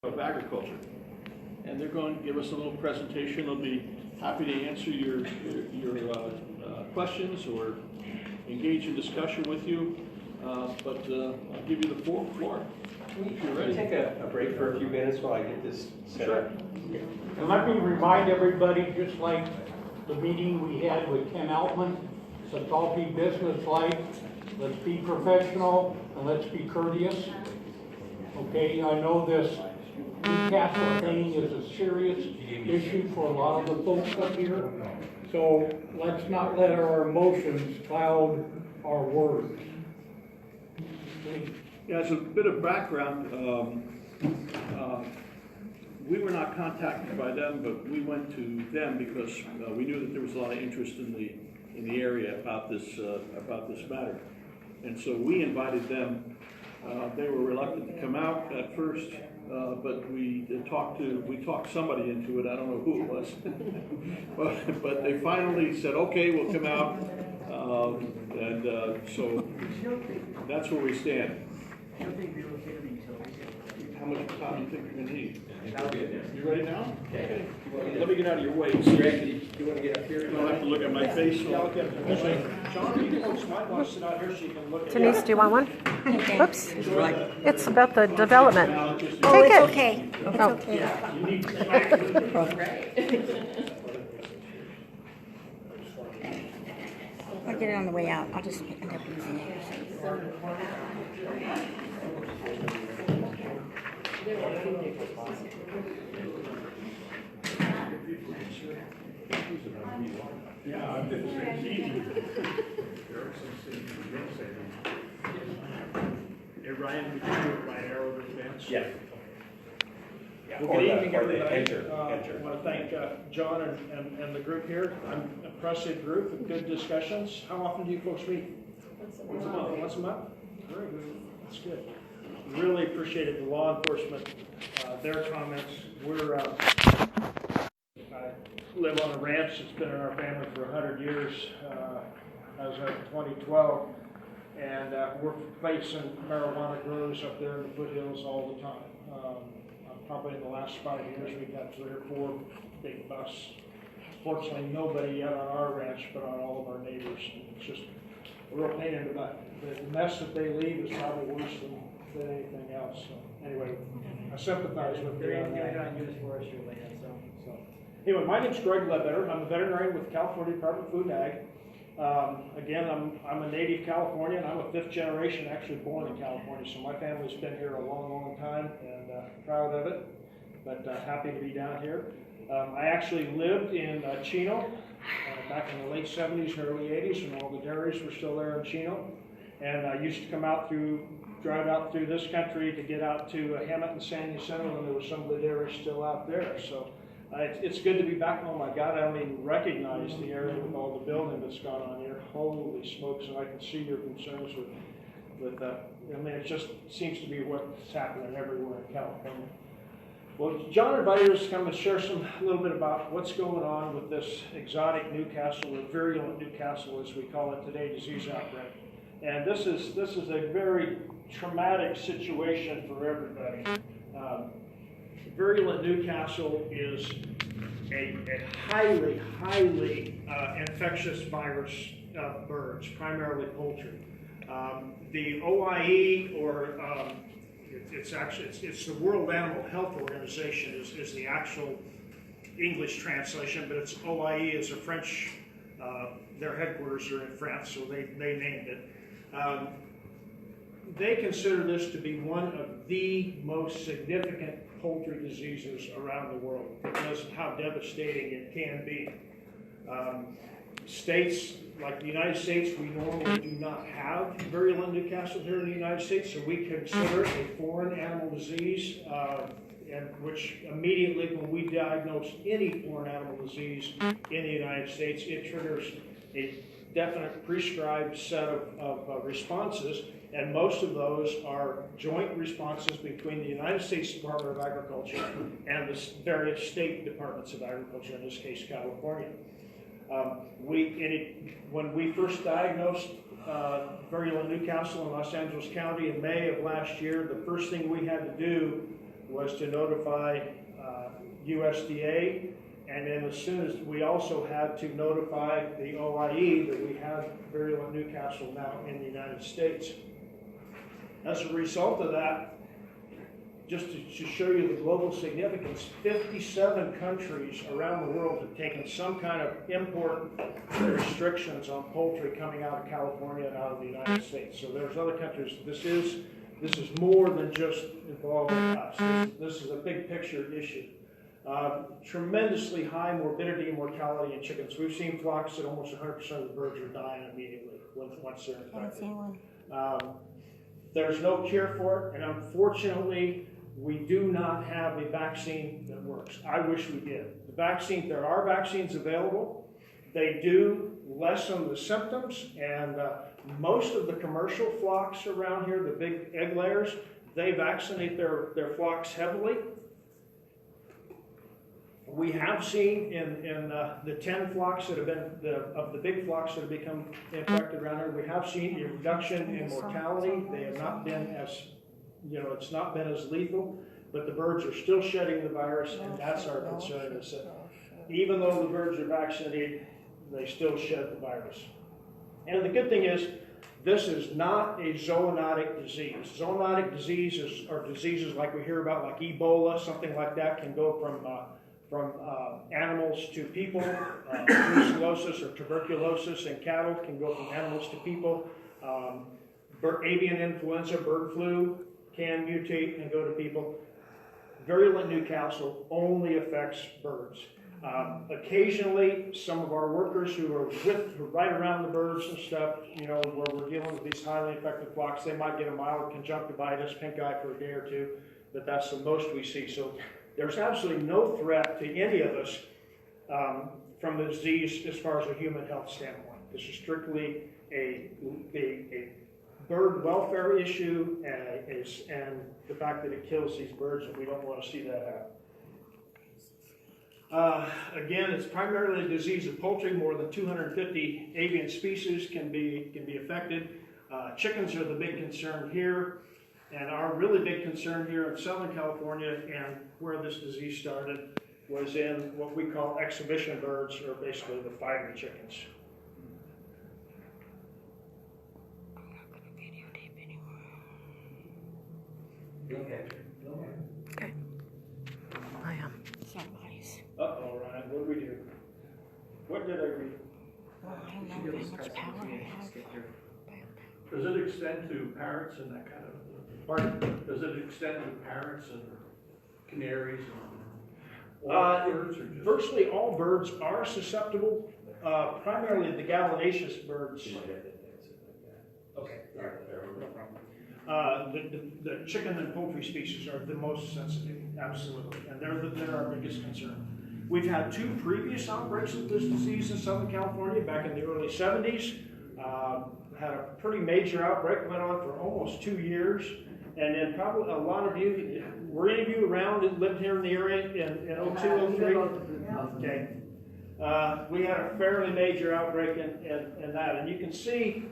of Agriculture, and they're going to give us a little presentation. They'll be happy to answer your questions or engage in discussion with you. But I'll give you the floor. If you're ready. Take a break for a few minutes while I get this set up. And let me remind everybody, just like the meeting we had with Ken Altman, let's all be business-like, let's be professional, and let's be courteous. Okay, I know this Newcastle thing is a serious issue for a lot of the folks up here, so let's not let our emotions cloud our words. Yeah, as a bit of background, we were not contacted by them, but we went to them because we knew that there was a lot of interest in the area about this matter, and so we invited them. They were reluctant to come out at first, but we talked somebody into it. I don't know who it was, but they finally said, "Okay, we'll come out," and so that's where we stand. How much time do you think you're going to need? You ready now? Okay. Let me get out of your way. So You want to get up here? you don't have to look at my face. John, you folks might want to sit out here so you can look at Denise, do you want one? Whoops. It's about the development. Oh, Take it's it. okay. It's Oh. okay. I'll get it on the way out. I'll just end up using it. Yeah, it's easy. Hey, Ryan, would you do it by arrow in advance? Yeah. Well, good evening, everybody. Enter. I want to thank John and the group here. I'm an impressive group with good discussions. How often do you folks meet? Once a month. Once a month? Very good. That's good. Really appreciated the law enforcement, their comments. I live on a ranch that's been in our family for 100 years, as of 2012, and we're facing marijuana grows up there in the foothills all the time. Probably in the last 5 years, we've had 3 or 4 big busts. Fortunately, nobody yet on our ranch, but on all of our neighbors. It's just a real pain in the butt. The mess that they leave is probably worse than anything else. So anyway, I sympathize with you on that. They're not used forestry land, so. Anyway, my name's Greg Ledbetter. I'm a veterinarian with the California Department of Food and Ag. Again, I'm a native Californian. I'm a 5th generation, actually born in California, so my family's been here a long, long time, and proud of it, but happy to be down here. I actually lived in Chino back in the late 70s and early 80s when all the dairies were still there in Chino, and I used to drive out through this country to get out to Hammett and San Jacinto when there were some of the dairies still out there. So it's good to be back home. My God, I don't even recognize the area with all the building that's gone on here. Holy smokes, and I can see your concerns with that. I mean, it just seems to be what's happening everywhere in California. Well, John invited us to come and share a little bit about what's going on with this exotic Newcastle, or virulent Newcastle as we call it today, disease outbreak. And this is a very traumatic situation for everybody. Virulent Newcastle is a highly infectious virus of birds, primarily poultry. The OIE, or it's the World Animal Health Organization is the actual English translation, but it's OIE is a French. Their headquarters are in France, so they named it. They consider this to be one of the most significant poultry diseases around the world because of how devastating it can be. States like the United States, we normally do not have virulent Newcastle here in the United States, so we consider it a foreign animal disease, and which immediately when we diagnose any foreign animal disease in the United States, it triggers a definite prescribed set of responses, and most of those are joint responses between the United States Department of Agriculture and the various state departments of agriculture, in this case California. When we first diagnosed virulent Newcastle in Los Angeles County in May of last year, the first thing we had to do was to notify USDA, and then as soon as we also had to notify the OIE that we had virulent Newcastle now in the United States. As a result of that, just to show you the global significance, 57 countries around the world have taken some kind of import restrictions on poultry coming out of California and out of the United States. So there's other countries. This is more than just involving us. This is a big picture issue. Tremendously high morbidity and mortality in chickens. We've seen flocks that almost 100% of the birds are dying immediately once they're infected. There's no cure for it, and unfortunately, we do not have a vaccine that works. I wish we did. There are vaccines available. They do lessen the symptoms, and most of the commercial flocks around here, the big egg layers, they vaccinate their flocks heavily. We have seen in the 10 flocks that have been, of the big flocks that have become infected around here, we have seen a reduction in mortality. They have not been as, it's not been as lethal, but the birds are still shedding the virus, and that's our concern, is that even though the birds are vaccinated, they still shed the virus. And the good thing is, this is not a zoonotic disease. Zoonotic diseases are diseases like we hear about, like Ebola, something like that can go from animals to people. Brucellosis or tuberculosis in cattle can go from animals to people. Avian influenza, bird flu, can mutate and go to people. Virulent Newcastle only affects birds. Occasionally, some of our workers who are right around the birds and stuff, where we're dealing with these highly infected flocks, they might get a mild conjunctivitis, pink eye for a day or two, but that's the most we see. So there's absolutely no threat to any of us from the disease as far as a human health standpoint. This is strictly a bird welfare issue, and the fact that it kills these birds, and we don't want to see that happen. Again, it's primarily a disease of poultry. More than 250 avian species can be affected. Chickens are the big concern here, and our really big concern here in Southern California, and where this disease started, was in what we call exhibition birds, or basically the fighting chickens. Okay. I am. Somebody's. Uh-oh, Ryan, what did we do? What did I read? Well, I don't know how much power I have. Does it extend to parrots and that kind of? Pardon? Does it extend to parrots and canaries and birds, or just? Virtually all birds are susceptible. Primarily the gallinaceous birds. Okay. No problem. The chicken and poultry species are the most sensitive, absolutely, and they're our biggest concern. We've had 2 previous outbreaks of this disease in Southern California back in the early 70s. Had a pretty major outbreak, went on for almost 2 years, and then probably a lot of you, were any of you around that lived here in the area in 02, 03? Okay. We had a fairly major outbreak in that, and you can see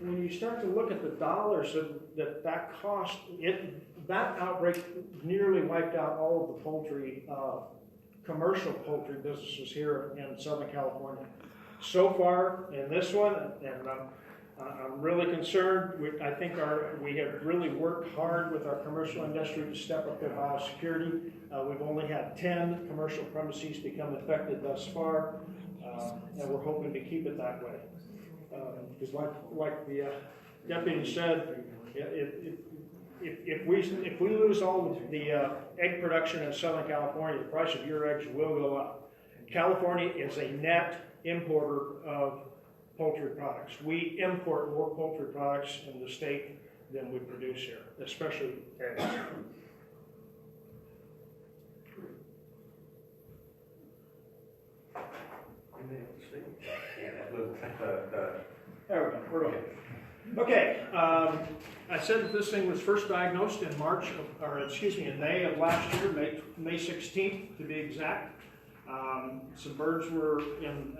when you start to look at the dollars that cost, that outbreak nearly wiped out all of the poultry, commercial poultry businesses here in Southern California. So far in this one, and I'm really concerned. I think we have really worked hard with our commercial industry to step up their biosecurity. We've only had 10 commercial premises become infected thus far, and we're hoping to keep it that way. Because like the deputy said, if we lose all of the egg production in Southern California, the price of your eggs will go up. California is a net importer of poultry products. We import more poultry products in the state than we produce here, especially eggs. There we go. We're okay. Okay. I said that this thing was first diagnosed in in May of last year, May 16th to be exact. Some birds were in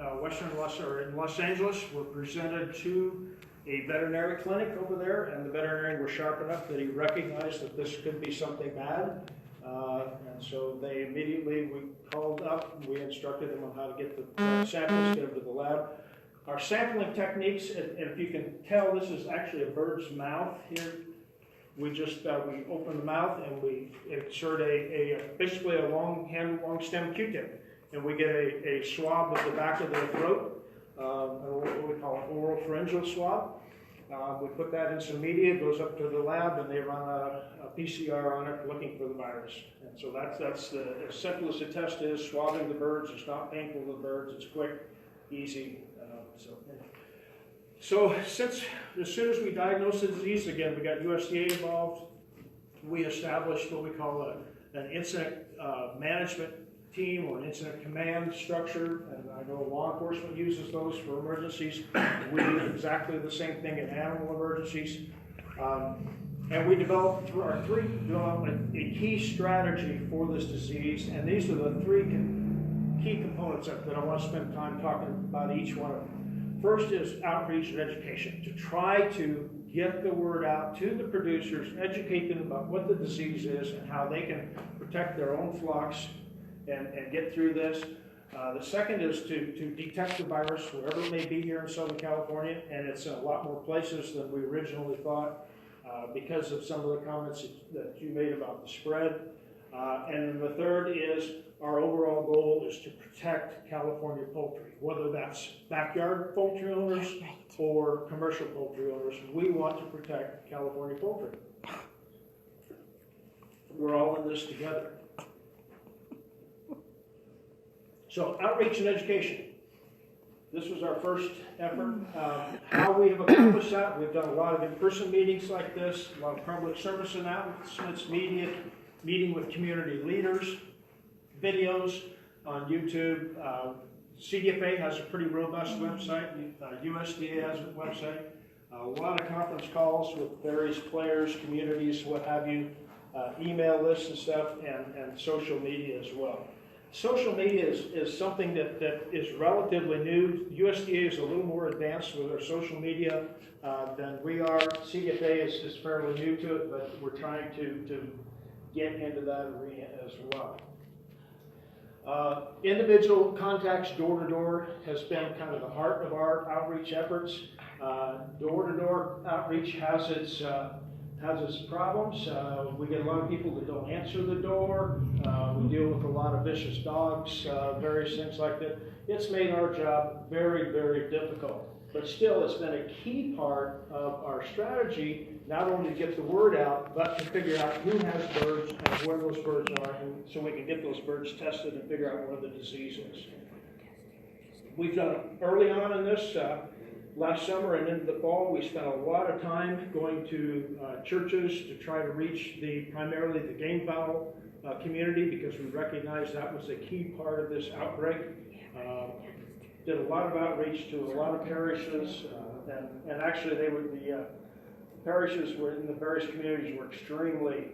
Los Angeles were presented to a veterinary clinic over there, and the veterinarian was sharp enough that he recognized that this could be something bad. And so they immediately, we called up, and we instructed them on how to get the samples, get them to the lab. Our sampling techniques, and if you can tell, this is actually a bird's mouth here. We just, we open the mouth and we insert basically a long stem Q-tip. And we get a swab of the back of their throat, what we call an oral pharyngeal swab. We put that in some media, it goes up to the lab, and they run a PCR on it looking for the virus. And so that's the as simple as the test is, swabbing the birds. It's not painful to the birds, it's quick, easy. So since, as soon as we diagnosed the disease, again, we got USDA involved. We established what we call an incident management team or an incident command structure, and I know law enforcement uses those for emergencies. We do exactly the same thing in animal emergencies. And we developed a key strategy for this disease, and these are the three key components that I want to spend time talking about each one of them. First is outreach and education, to try to get the word out to the producers, educate them about what the disease is and how they can protect their own flocks and get through this. The second is to detect the virus wherever it may be here in Southern California, and it's in a lot more places than we originally thought because of some of the comments that you made about the spread. And then the third is our overall goal is to protect California poultry, whether that's backyard poultry owners or commercial poultry owners. We want to protect California poultry. We're all in this together. So outreach and education. This was our first effort. How we have accomplished that, we've done a lot of in-person meetings like this, a lot of public service announcements, meeting with community leaders, videos on YouTube. CDFA has a pretty robust website. USDA has a website. A lot of conference calls with various players, communities, what have you, email lists and stuff, and social media as well. Social media is something that is relatively new. USDA is a little more advanced with our social media than we are. CDFA is fairly new to it, but we're trying to get into that arena as well. Individual contacts door-to-door has been kind of the heart of our outreach efforts. Door-to-door outreach has its problems. We get a lot of people that don't answer the door. We deal with a lot of vicious dogs, various things like that. It's made our job very, very difficult. But still, it's been a key part of our strategy, not only to get the word out, but to figure out who has birds and where those birds are, and so we can get those birds tested and figure out where the disease is. We've done early on in this, last summer and into the fall, we spent a lot of time going to churches to try to reach primarily the game fowl community, because we recognized that was a key part of this outbreak. Did a lot of outreach to a lot of parishes, and actually the parishes were in the various communities were extremely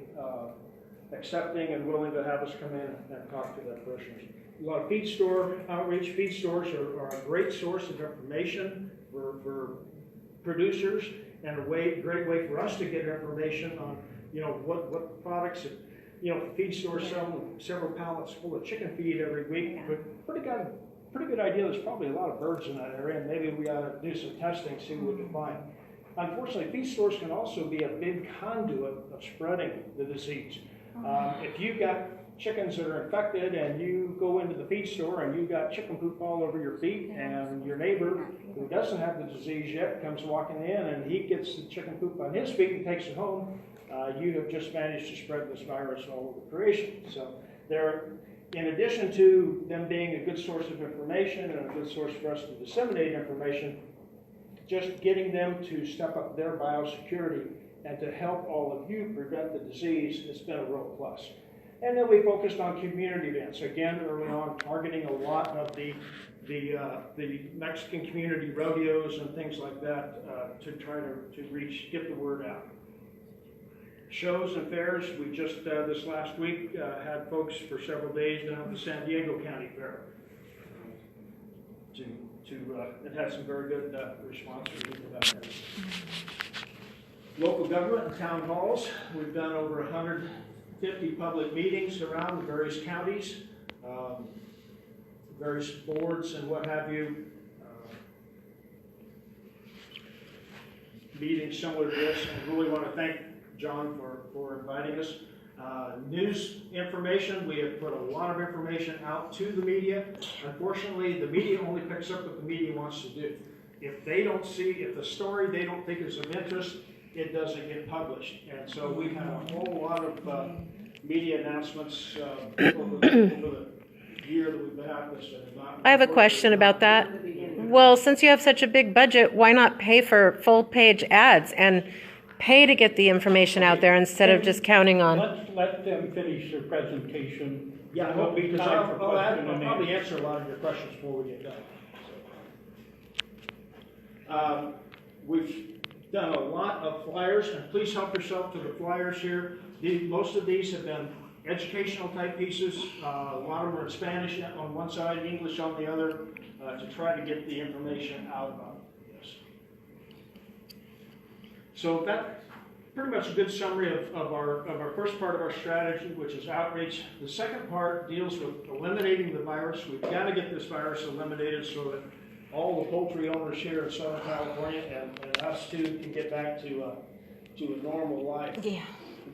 accepting and willing to have us come in and talk to their parishioners. A lot of feed store outreach. Feed stores are a great source of information for producers, and a great way for us to get information on, what products. Feed stores sell several pallets full of chicken feed every week. But pretty good idea. There's probably a lot of birds in that area, and maybe we ought to do some testing, see what we can find. Unfortunately, feed stores can also be a big conduit of spreading the disease. If you've got chickens that are infected and you go into the feed store and you've got chicken poop all over your feet, and your neighbor who doesn't have the disease yet comes walking in and he gets the chicken poop on his feet and takes it home, you have just managed to spread this virus all over creation. So in addition to them being a good source of information and a good source for us to disseminate information, just getting them to step up their biosecurity and to help all of you prevent the disease has been a real plus. And then we focused on community events. Again, early on, targeting a lot of the Mexican community rodeos and things like that to try to get the word out. Shows and fairs. We just, this last week, had folks for several days down at the San Diego County Fair. It had some very good response from people down there. Local government and town halls. We've done over 100 50 public meetings around the various counties, various boards and what have you. Meetings similar to this, and really want to thank John for inviting us. News information, we have put a lot of information out to the media. Unfortunately, the media only picks up what the media wants to do. If they don't see, if the story they don't think is of interest, it doesn't get published. And so we've had a whole lot of media announcements over the year that we've been at this. I have a question about that. Well, since you have such a big budget, why not pay for full page ads and pay to get the information out there instead of just counting on? Let's let them finish their presentation. Yeah, There'll be because time for I'll question and probably answer. answer a lot of your questions before we get done. We've done a lot of flyers, and please help yourself to the flyers here. Most of these have been educational type pieces. A lot of them are in Spanish on one side, English on the other, to try to get the information out about this. So that's pretty much a good summary of our first part of our strategy, which is outreach. The second part deals with eliminating the virus. We've got to get this virus eliminated so that all the poultry owners here in Southern California and us too can get back to a normal life. Yeah.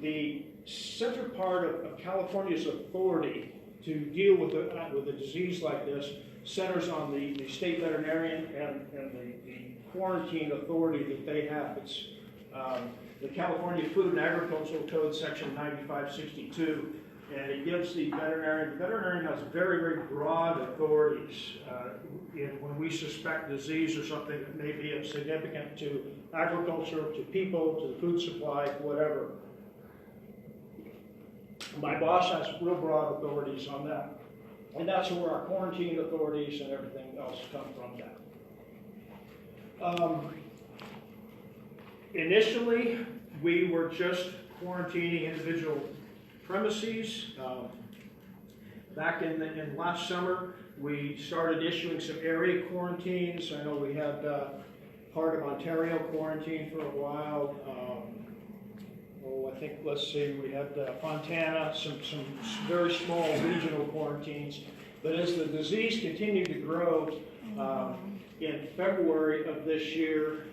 The central part of California's authority to deal with a disease like this centers on the state veterinarian and the quarantine authority that they have. It's the California Food and Agricultural Code, Section 9562, and it gives the veterinarian has very, very broad authorities when we suspect disease or something that may be significant to agriculture, to people, to the food supply, whatever. My boss has real broad authorities on that, and that's where our quarantine authorities and everything else come from that. Initially, we were just quarantining individual premises. Back in last summer, we started issuing some area quarantines. I know we had part of Ontario quarantined for a while. I think, let's see, we had Fontana, some very small regional quarantines. But as the disease continued to grow, in February of this year,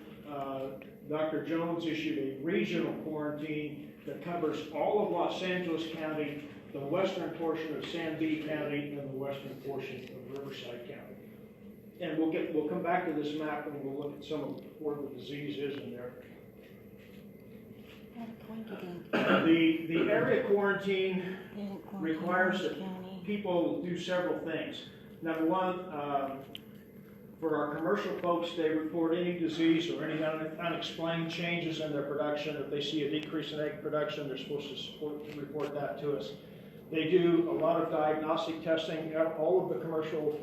Dr. Jones issued a regional quarantine that covers all of Los Angeles County, the western portion of San Bede County, and the western portion of Riverside County. And we'll come back to this map and we'll look at some of where the disease is in there. The area quarantine requires that people do several things. Number one, for our commercial folks, they report any disease or any unexplained changes in their production. If they see a decrease in egg production, they're supposed to report that to us. They do a lot of diagnostic testing. All of the commercial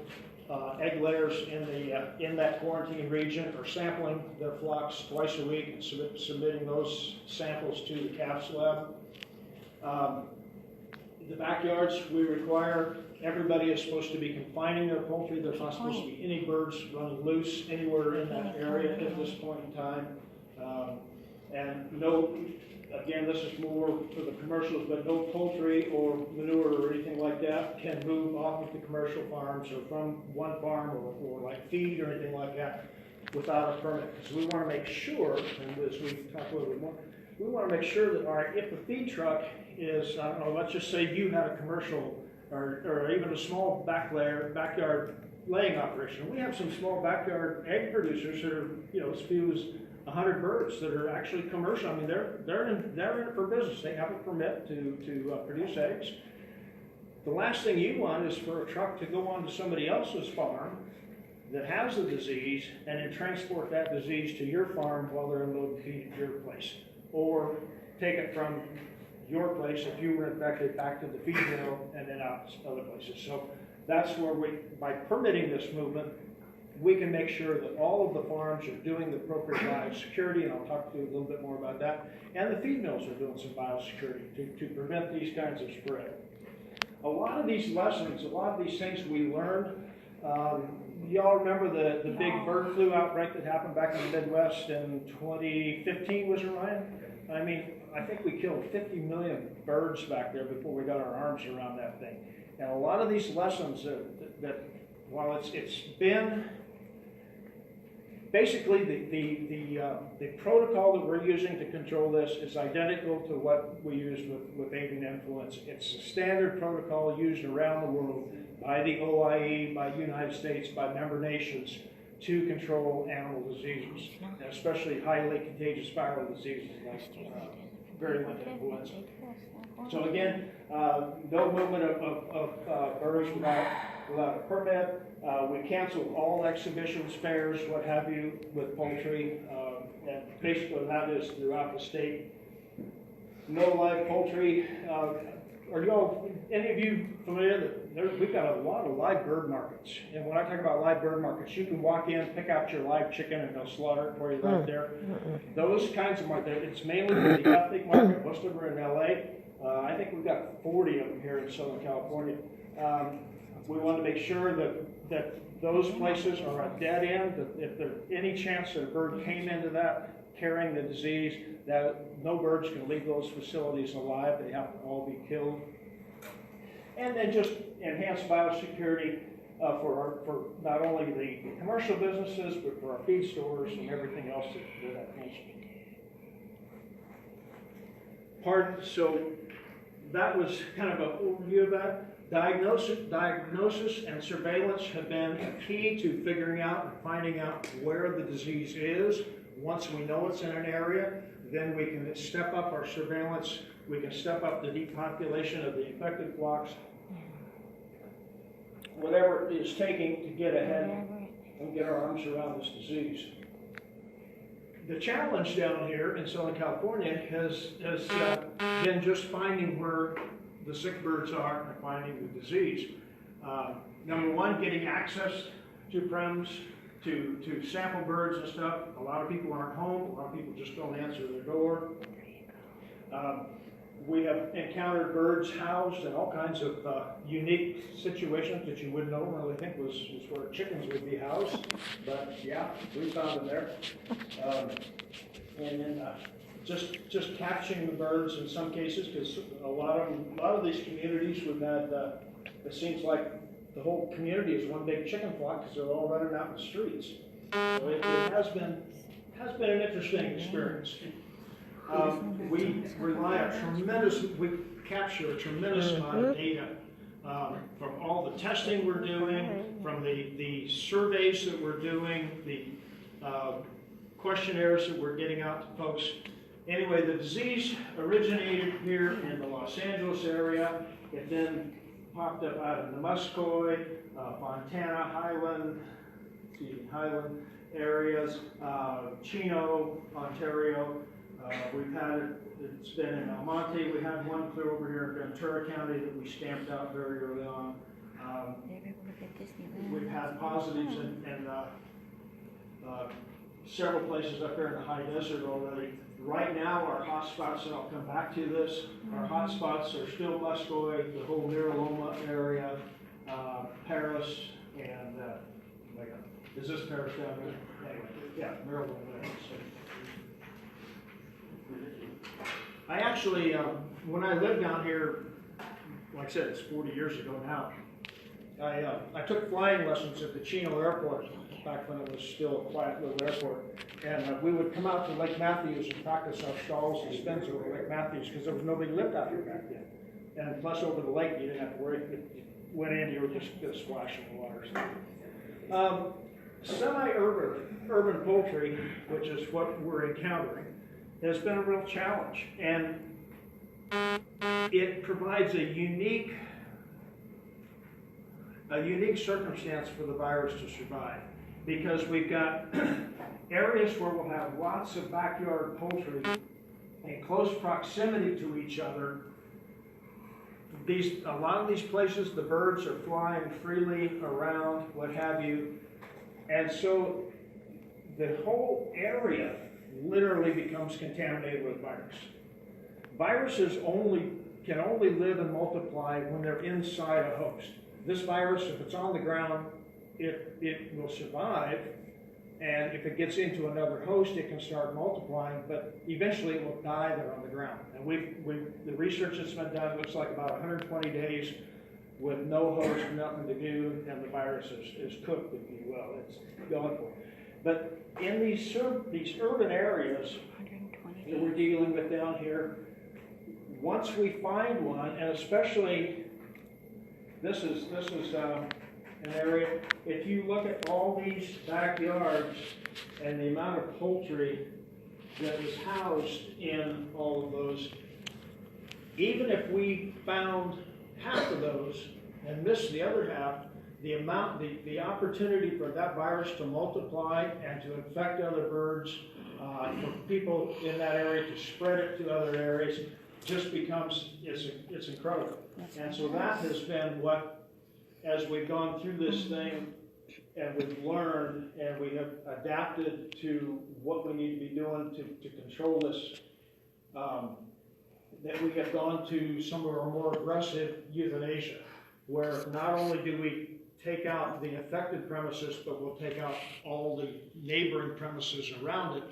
egg layers in that quarantine region are sampling their flocks twice a week and submitting those samples to the CAPS lab. The backyards, we require everybody is supposed to be confining their poultry. There's not supposed to be any birds running loose anywhere in that area at this point in time. And no, again, this is more for the commercials, but no poultry or manure or anything like that can move off of the commercial farms or from one farm or like feed or anything like that without a permit. Because we want to make sure, and as we talk a little bit more, we want to make sure that if the feed truck is, I don't know, let's just say you had a commercial or even a small backyard laying operation. We have some small backyard egg producers that are, as few as 100 birds that are actually commercial. I mean, they're in it for business. They have a permit to produce eggs. The last thing you want is for a truck to go onto somebody else's farm that has the disease and then transport that disease to your farm while they're unloading feed at your place, or take it from your place if you were infected back to the feed mill and then out to other places. So that's where by permitting this movement, we can make sure that all of the farms are doing the appropriate biosecurity, and I'll talk to you a little bit more about that. And the feed mills are doing some biosecurity to prevent these kinds of spread. A lot of these lessons, a lot of these things we learned. Y'all remember the big bird flu outbreak that happened back in the Midwest in 2015, was it, Ryan? I mean, I think we killed 50 million birds back there before we got our arms around that thing. And a lot of these lessons that while it's been basically the protocol that we're using to control this is identical to what we used with avian influenza. It's a standard protocol used around the world by the OIE, by the United States, by member nations to control animal diseases, especially highly contagious viral diseases like virulent influenza. So again, no movement of birds without a permit. We canceled all exhibitions, fairs, what have you, with poultry, and basically that is throughout the state. No live poultry. Are y'all, any of you familiar that we've got a lot of live bird markets? And when I talk about live bird markets, you can walk in, pick out your live chicken, and they'll slaughter it for you right there. Those kinds of markets, it's mainly the ethnic market. Most of them are in LA. I think we've got 40 of them here in Southern California. We want to make sure that those places are a dead end, that if there's any chance that a bird came into that carrying the disease, that no birds can leave those facilities alive. They have to all be killed. And then just enhance biosecurity for not only the commercial businesses, but for our feed stores and everything else that I mentioned. So that was kind of an overview of that. Diagnosis and surveillance have been key to figuring out and finding out where the disease is. Once we know it's in an area, then we can step up our surveillance. We can step up the depopulation of the infected flocks. Whatever it is taking to get ahead and get our arms around this disease. The challenge down here in Southern California has been just finding where the sick birds are and finding the disease. Number one, getting access to prems, to sample birds and stuff. A lot of people aren't home. A lot of people just don't answer their door. We have encountered birds housed in all kinds of unique situations that you wouldn't normally think was where chickens would be housed. But yeah, we found them there. And then just catching the birds in some cases, because a lot of these communities we've had, it seems like the whole community is one big chicken flock because they're all running out in the streets. So it has been an interesting experience. We capture a tremendous amount of data from all the testing we're doing, from the surveys that we're doing, the questionnaires that we're getting out to folks. Anyway, the disease originated here in the Los Angeles area. It then popped up out of the Muskoy, Fontana, Highland areas, Chino, Ontario. We've had it's been in El Monte. We had one clear over here in Ventura County that we stamped out very early on. We've had positives in several places up there in the high desert already. Right now, our hotspots, and I'll come back to this, our hotspots are still Muskoy, the whole Miraloma area, Paris, and is this Paris down there? Anyway, yeah, Miraloma there. I actually, when I lived down here, like I said, it's 40 years ago now, I took flying lessons at the Chino Airport back when it was still a quiet little airport. And we would come out to Lake Matthews and practice our stalls and spins over Lake Matthews because there was nobody lived out here back then. And plus over the lake, you didn't have to worry. If you went in, you were just splashing the water. Semi-urban poultry, which is what we're encountering, has been a real challenge. And it provides a unique circumstance for the virus to survive, because we've got areas where we'll have lots of backyard poultry in close proximity to each other. A lot of these places, the birds are flying freely around, what have you, and so the whole area literally becomes contaminated with virus. Viruses can only live and multiply when they're inside a host. This virus, if it's on the ground, it will survive And if it gets into another host, it can start multiplying, but eventually it will die there on the ground. And the research that's been done looks like about 120 days with no host, nothing to do, and the virus is cooked, if you will. It's going for it. But in these urban areas that we're dealing with down here, once we find one, and especially this is an area, if you look at all these backyards and the amount of poultry that is housed in all of those, even if we found half of those and missed the other half, the opportunity for that virus to multiply and to infect other birds, for people in that area to spread it to other areas, just becomes, it's incredible. And so that has been what, as we've gone through this thing and we've learned and we have adapted to what we need to be doing to control this, that we have gone to some of our more aggressive euthanasia, where not only do we take out the affected premises, but we'll take out all the neighboring premises around it,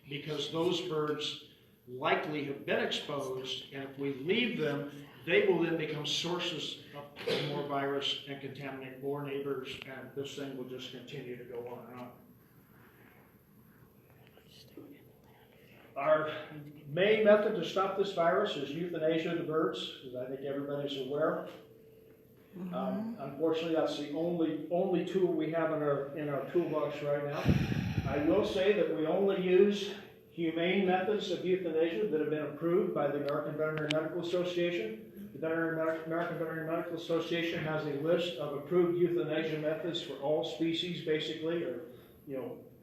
because those birds likely have been exposed, and if we leave them, they will then become sources of more virus and contaminate more neighbors, and this thing will just continue to go on and on. Our main method to stop this virus is euthanasia of the birds, as I think everybody's aware. Unfortunately, that's the only tool we have in our toolbox right now. I will say that we only use humane methods of euthanasia that have been approved by the American Veterinary Medical Association. The American Veterinary Medical Association has a list of approved euthanasia methods for all species, basically, or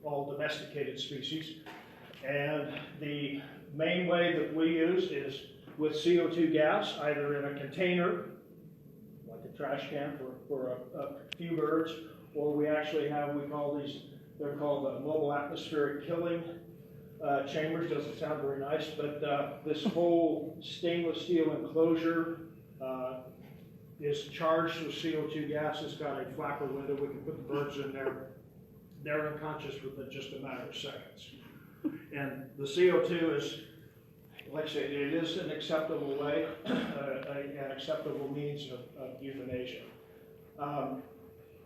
all domesticated species. And the main way that we use is with CO2 gas, either in a container, like a trash can for a few birds, or we actually have, we call these, they're called mobile atmospheric killing chambers. Doesn't sound very nice, but this whole stainless steel enclosure is charged with CO2 gas. It's got a flapper window. We can put the birds in there. They're unconscious within just a matter of seconds. And the CO2 is, like I say, it is an acceptable way, an acceptable means of euthanasia.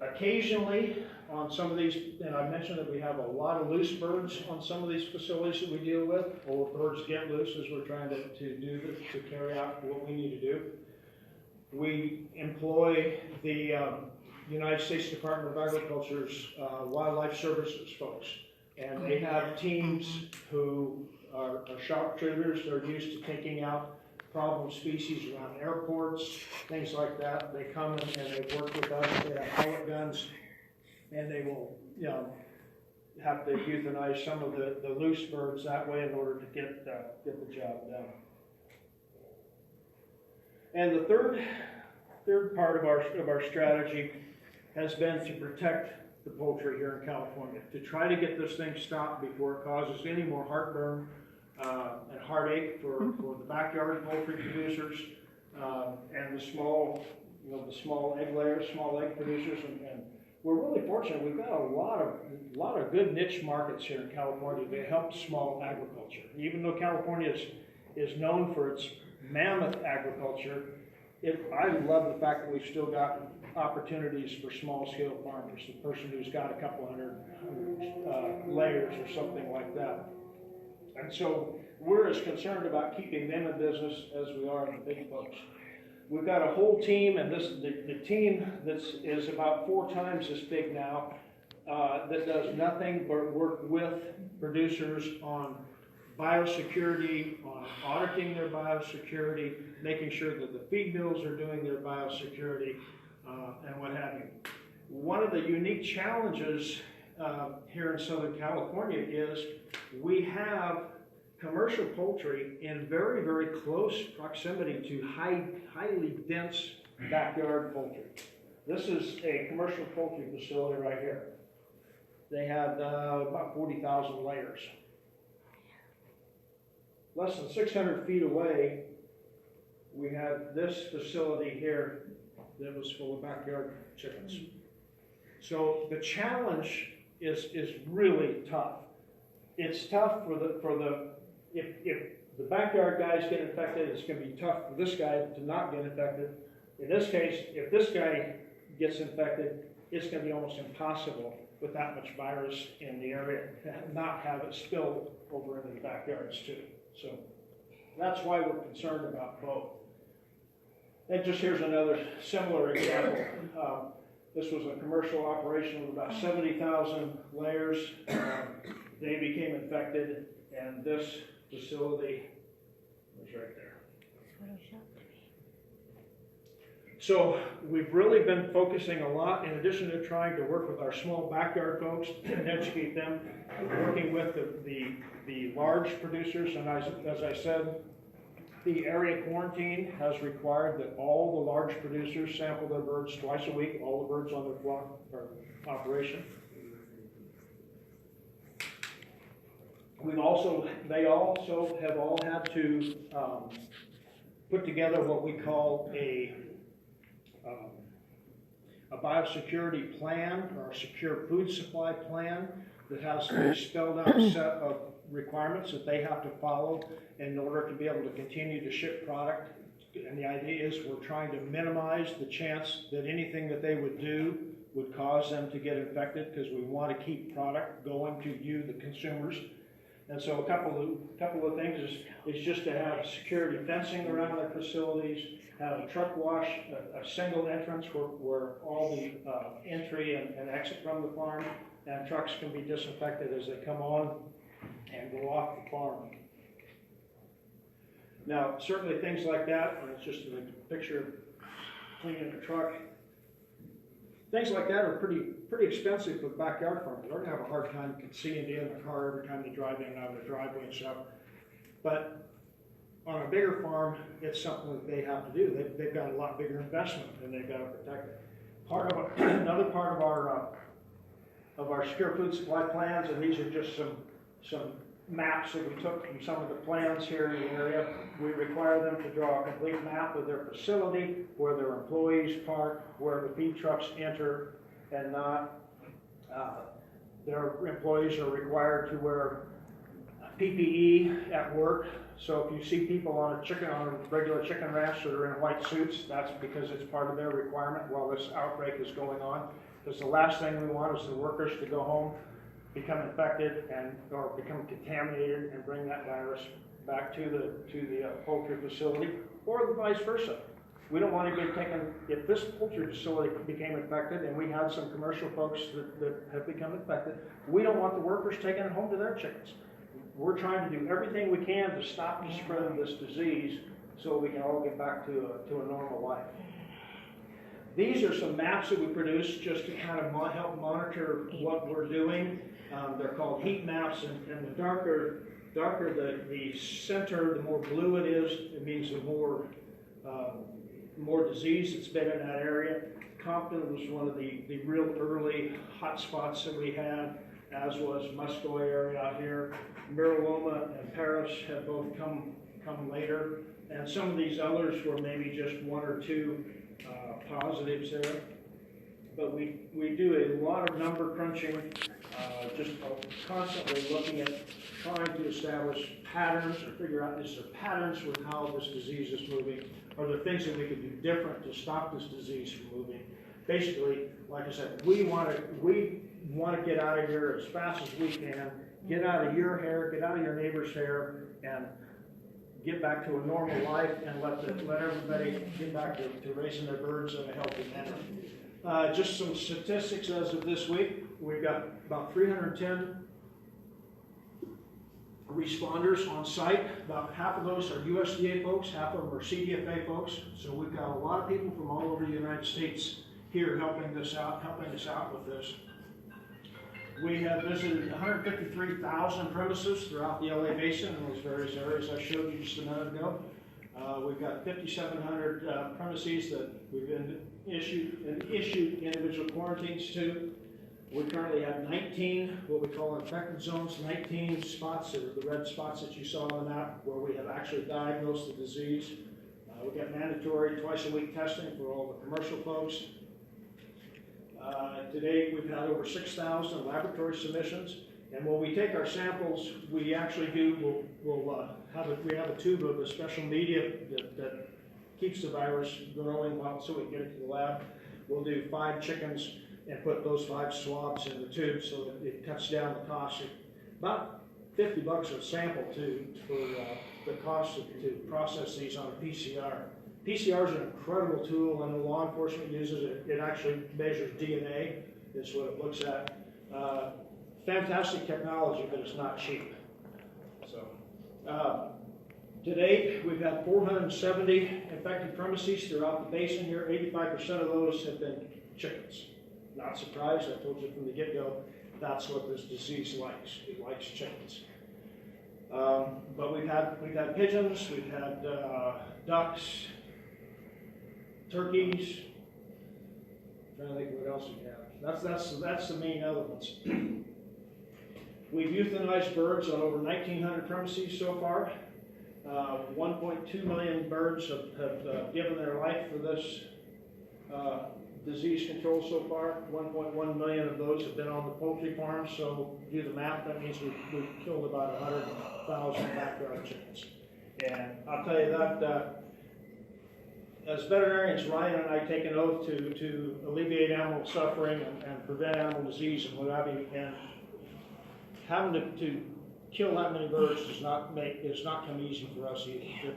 Occasionally, on some of these, and I mentioned that we have a lot of loose birds on some of these facilities that we deal with, or birds get loose as we're trying to do this, to carry out what we need to do. We employ the United States Department of Agriculture's Wildlife Services folks, and they have teams who are sharpshooters. They're used to taking out problem species around airports, things like that. They come and they work with us. They have pellet guns, and they will, have to euthanize some of the loose birds that way in order to get the job done. And the third part of our strategy has been to protect the poultry here in California, to try to get this thing stopped before it causes any more heartburn and heartache for the backyard poultry producers and the small egg layers, small egg producers, and we're really fortunate. We've got a lot of good niche markets here in California that help small agriculture. Even though California is known for its mammoth agriculture, I love the fact that we've still got opportunities for small-scale farmers, the person who's got a couple hundred layers or something like that. And so we're as concerned about keeping them in business as we are the big folks. We've got a whole team, and the team is about 4 times as big now, that does nothing but work with producers on biosecurity, on auditing their biosecurity, making sure that the feed mills are doing their biosecurity, and what have you. One of the unique challenges here in Southern California is we have commercial poultry in very, very close proximity to highly dense backyard poultry. This is a commercial poultry facility right here. They have about 40,000 layers. Less than 600 feet away, we have this facility here that was full of backyard chickens. So the challenge is really tough. It's tough if the backyard guys get infected, it's gonna be tough for this guy to not get infected. In this case, if this guy gets infected, it's gonna be almost impossible with that much virus in the area to not have it spill over into the backyards too. So that's why we're concerned about both. And just here's another similar example. This was a commercial operation with about 70,000 layers. They became infected, and this facility was right there. So we've really been focusing a lot, in addition to trying to work with our small backyard folks and educate them, working with the large producers. And as I said, the area quarantine has required that all the large producers sample their birds twice a week, all the birds on their flock or operation. They also have all had to put together what we call a biosecurity plan, or a secure food supply plan, that has a spelled out set of requirements that they have to follow in order to be able to continue to ship product. And the idea is we're trying to minimize the chance that anything that they would do would cause them to get infected, because we want to keep product going to you, the consumers. And so a couple of things is just to have security fencing around their facilities, have a truck wash, a single entrance where all the entry and exit from the farm, and trucks can be disinfected as they come on and go off the farm. Now, certainly things like that, and it's just a picture of cleaning a truck, things like that are pretty expensive for backyard farmers. They're gonna have a hard time seeing you in the car every time they drive in and out of the driveway and stuff. But on a bigger farm, it's something that they have to do. They've got a lot bigger investment, and they've got to protect it. Another part of our secure food supply plans, and these are just some maps that we took from some of the plans here in the area. We require them to draw a complete map of their facility, where their employees park, where the feed trucks enter and not. Their employees are required to wear PPE at work. So if you see people on a regular chicken ranch that are in white suits, that's because it's part of their requirement while this outbreak is going on. Because the last thing we want is the workers to go home, become infected, or become contaminated, and bring that virus back to the poultry facility, or the vice versa. We don't want to get taken, if this poultry facility became infected, and we had some commercial folks that have become infected, we don't want the workers taking it home to their chickens. We're trying to do everything we can to stop the spread of this disease so we can all get back to a normal life. These are some maps that we produced just to kind of help monitor what we're doing. They're called heat maps, and the darker the center, the more blue it is, it means the more disease that's been in that area. Compton was one of the real early hot spots that we had, as was Musco area out here. Miraloma and Paris have both come later, and some of these others were maybe just one or two positives there. But we do a lot of number crunching, just constantly looking at trying to establish patterns or figure out, is there patterns with how this disease is moving? Are there things that we could do different to stop this disease from moving? Basically, like I said, we want to get out of here as fast as we can, get out of your hair, get out of your neighbor's hair, and get back to a normal life, and let everybody get back to raising their birds in a healthy manner. Just some statistics as of this week. We've got about 310 responders on site. About half of those are USDA folks, half of them are CDFA folks. So we've got a lot of people from all over the United States here helping us out with this. We have visited 153,000 premises throughout the LA Basin in those various areas I showed you just a minute ago. We've got 5,700 premises that we've been issued individual quarantines to. We currently have 19, what we call infected zones, 19 spots, that are the red spots that you saw on the map, where we have actually diagnosed the disease. We've got mandatory twice-a-week testing for all the commercial folks. Today, we've had over 6,000 laboratory submissions, and when we take our samples, we actually do, we have a tube of a special media that keeps the virus growing so we can get it to the lab. We'll do 5 chickens and put those 5 swabs in the tube so that it cuts down the cost. About $50 a sample for the cost to process these on a PCR. PCR is an incredible tool, and the law enforcement uses it. It actually measures DNA, is what it looks at. Fantastic technology, but it's not cheap. So, to date, we've had 470 infected premises throughout the basin here. 85% of those have been chickens. Not surprised, I told you from the get-go, that's what this disease likes. It likes chickens. But we've had pigeons, we've had ducks, turkeys. I'm trying to think what else we have. That's the main elements. We've euthanized birds on over 1,900 premises so far. 1.2 million birds have given their life for this disease control so far. 1.1 million of those have been on the poultry farms, so do the math, that means we've killed about 100,000 backyard chickens. And I'll tell you that as veterinarians, Ryan and I take an oath to alleviate animal suffering and prevent animal disease and what have you, and having to kill that many birds does not come easy for us either.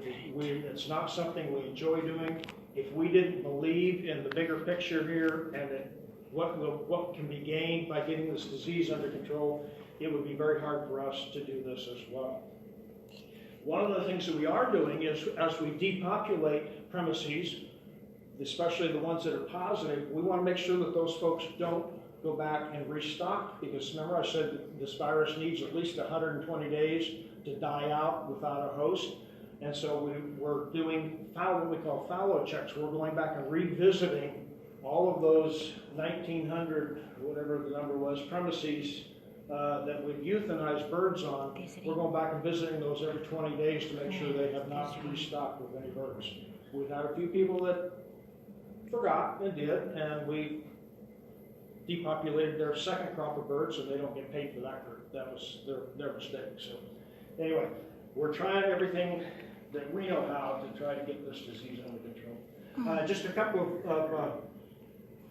It's not something we enjoy doing. If we didn't believe in the bigger picture here and that what can be gained by getting this disease under control, it would be very hard for us to do this as well. One of the things that we are doing is, as we depopulate premises, especially the ones that are positive, we want to make sure that those folks don't go back and restock, because remember I said that this virus needs at least 120 days to die out without a host. And so we're doing what we call fallow checks. We're going back and revisiting all of those 1,900, whatever the number was, premises that we've euthanized birds on. We're going back and visiting those every 20 days to make sure they have not restocked with any birds. We've had a few people that forgot and did, and we depopulated their second crop of birds, and they don't get paid for that group. That was their mistake. So anyway, we're trying everything that we know how to try to get this disease under control. Just a couple of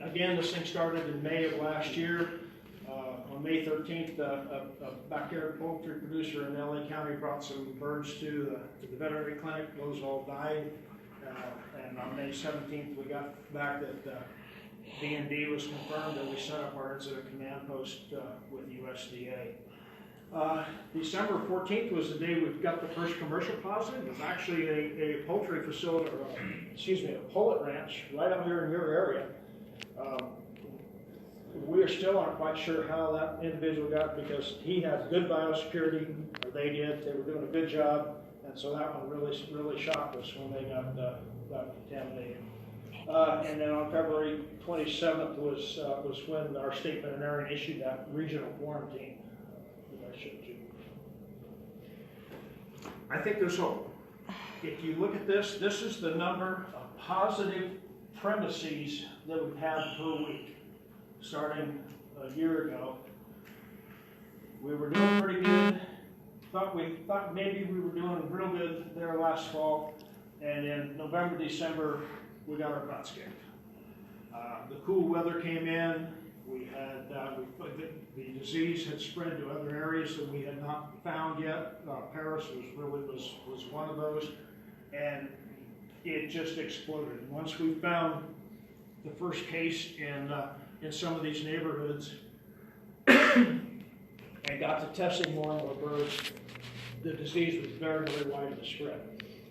again, this thing started in May of last year. On May 13th, a backyard poultry producer in LA County brought some birds to the veterinary clinic. Those all died. And on May 17th, we got back that D&D was confirmed, and we set up our incident command post with USDA. December 14th was the day we got the first commercial positive. It was actually a poultry facility, a pullet ranch right up here in your area. We are still not quite sure how that individual got, because he had good biosecurity, or they did. They were doing a good job, and so that one really shocked us when they got contaminated. And then on February 27th was when our state veterinarian issued that regional quarantine that I showed you. I think there's hope. If you look at this is the number of positive premises that we've had per week. Starting a year ago, we were doing pretty good. We thought maybe we were doing real good there last fall, and in November, December, we got our butts kicked. The cool weather came in. We had the disease had spread to other areas that we had not found yet. Paris was one of those, and it just exploded. Once we found the first case in some of these neighborhoods and got to testing more and more birds, the disease was very, very widely spread.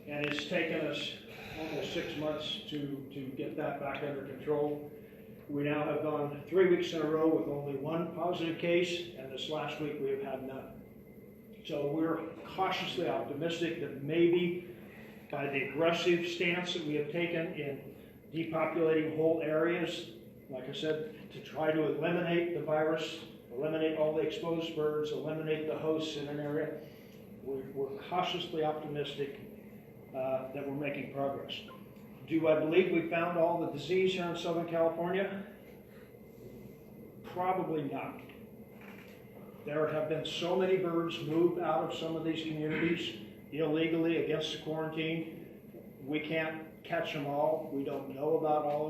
And it's taken us almost 6 months to get that back under control. We now have gone 3 weeks in a row with only 1 positive case, and this last week we have had none. So we're cautiously optimistic that maybe by the aggressive stance that we have taken in depopulating whole areas, like I said, to try to eliminate the virus, eliminate all the exposed birds, eliminate the hosts in an area, we're cautiously optimistic that we're making progress. Do I believe we found all the disease here in Southern California? Probably not. There have been so many birds moved out of some of these communities illegally against the quarantine. We can't catch them all. We don't know about all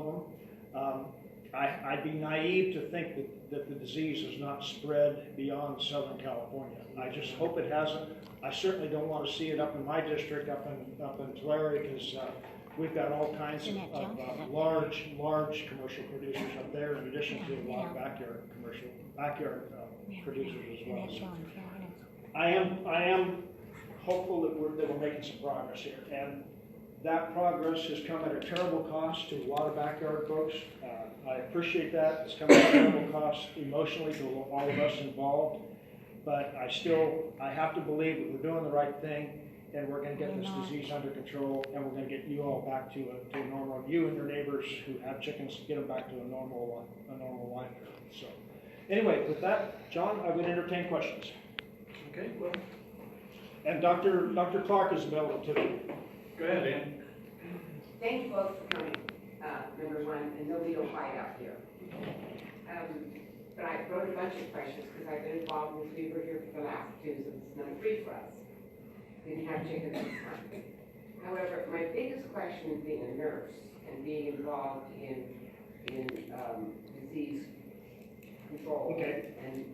of them. I'd be naive to think that the disease has not spread beyond Southern California. I just hope it hasn't. I certainly don't want to see it up in my district, up in Tulare, because we've got all kinds of large commercial producers up there, in addition to a lot of backyard producers as well. So I am hopeful that we're making some progress here, and that progress has come at a terrible cost to a lot of backyard folks. I appreciate that. It's come at a terrible cost emotionally to all of us involved, but I have to believe that we're doing the right thing, and we're going to get this disease under control, and we're going to get you all back to a normal. You and your neighbors who have chickens, get them back to a normal life. So, anyway, with that, John, I would entertain questions. Okay, well, And Dr. Clark is available too. go ahead, Ann. Thank you both for coming, number one, and nobody will fight out here. But I wrote a bunch of questions because I've been involved with we were here for the last two, so it's number 3 for us. We didn't have chickens this time. However, my biggest question is being a nurse and being involved in disease control. Okay. And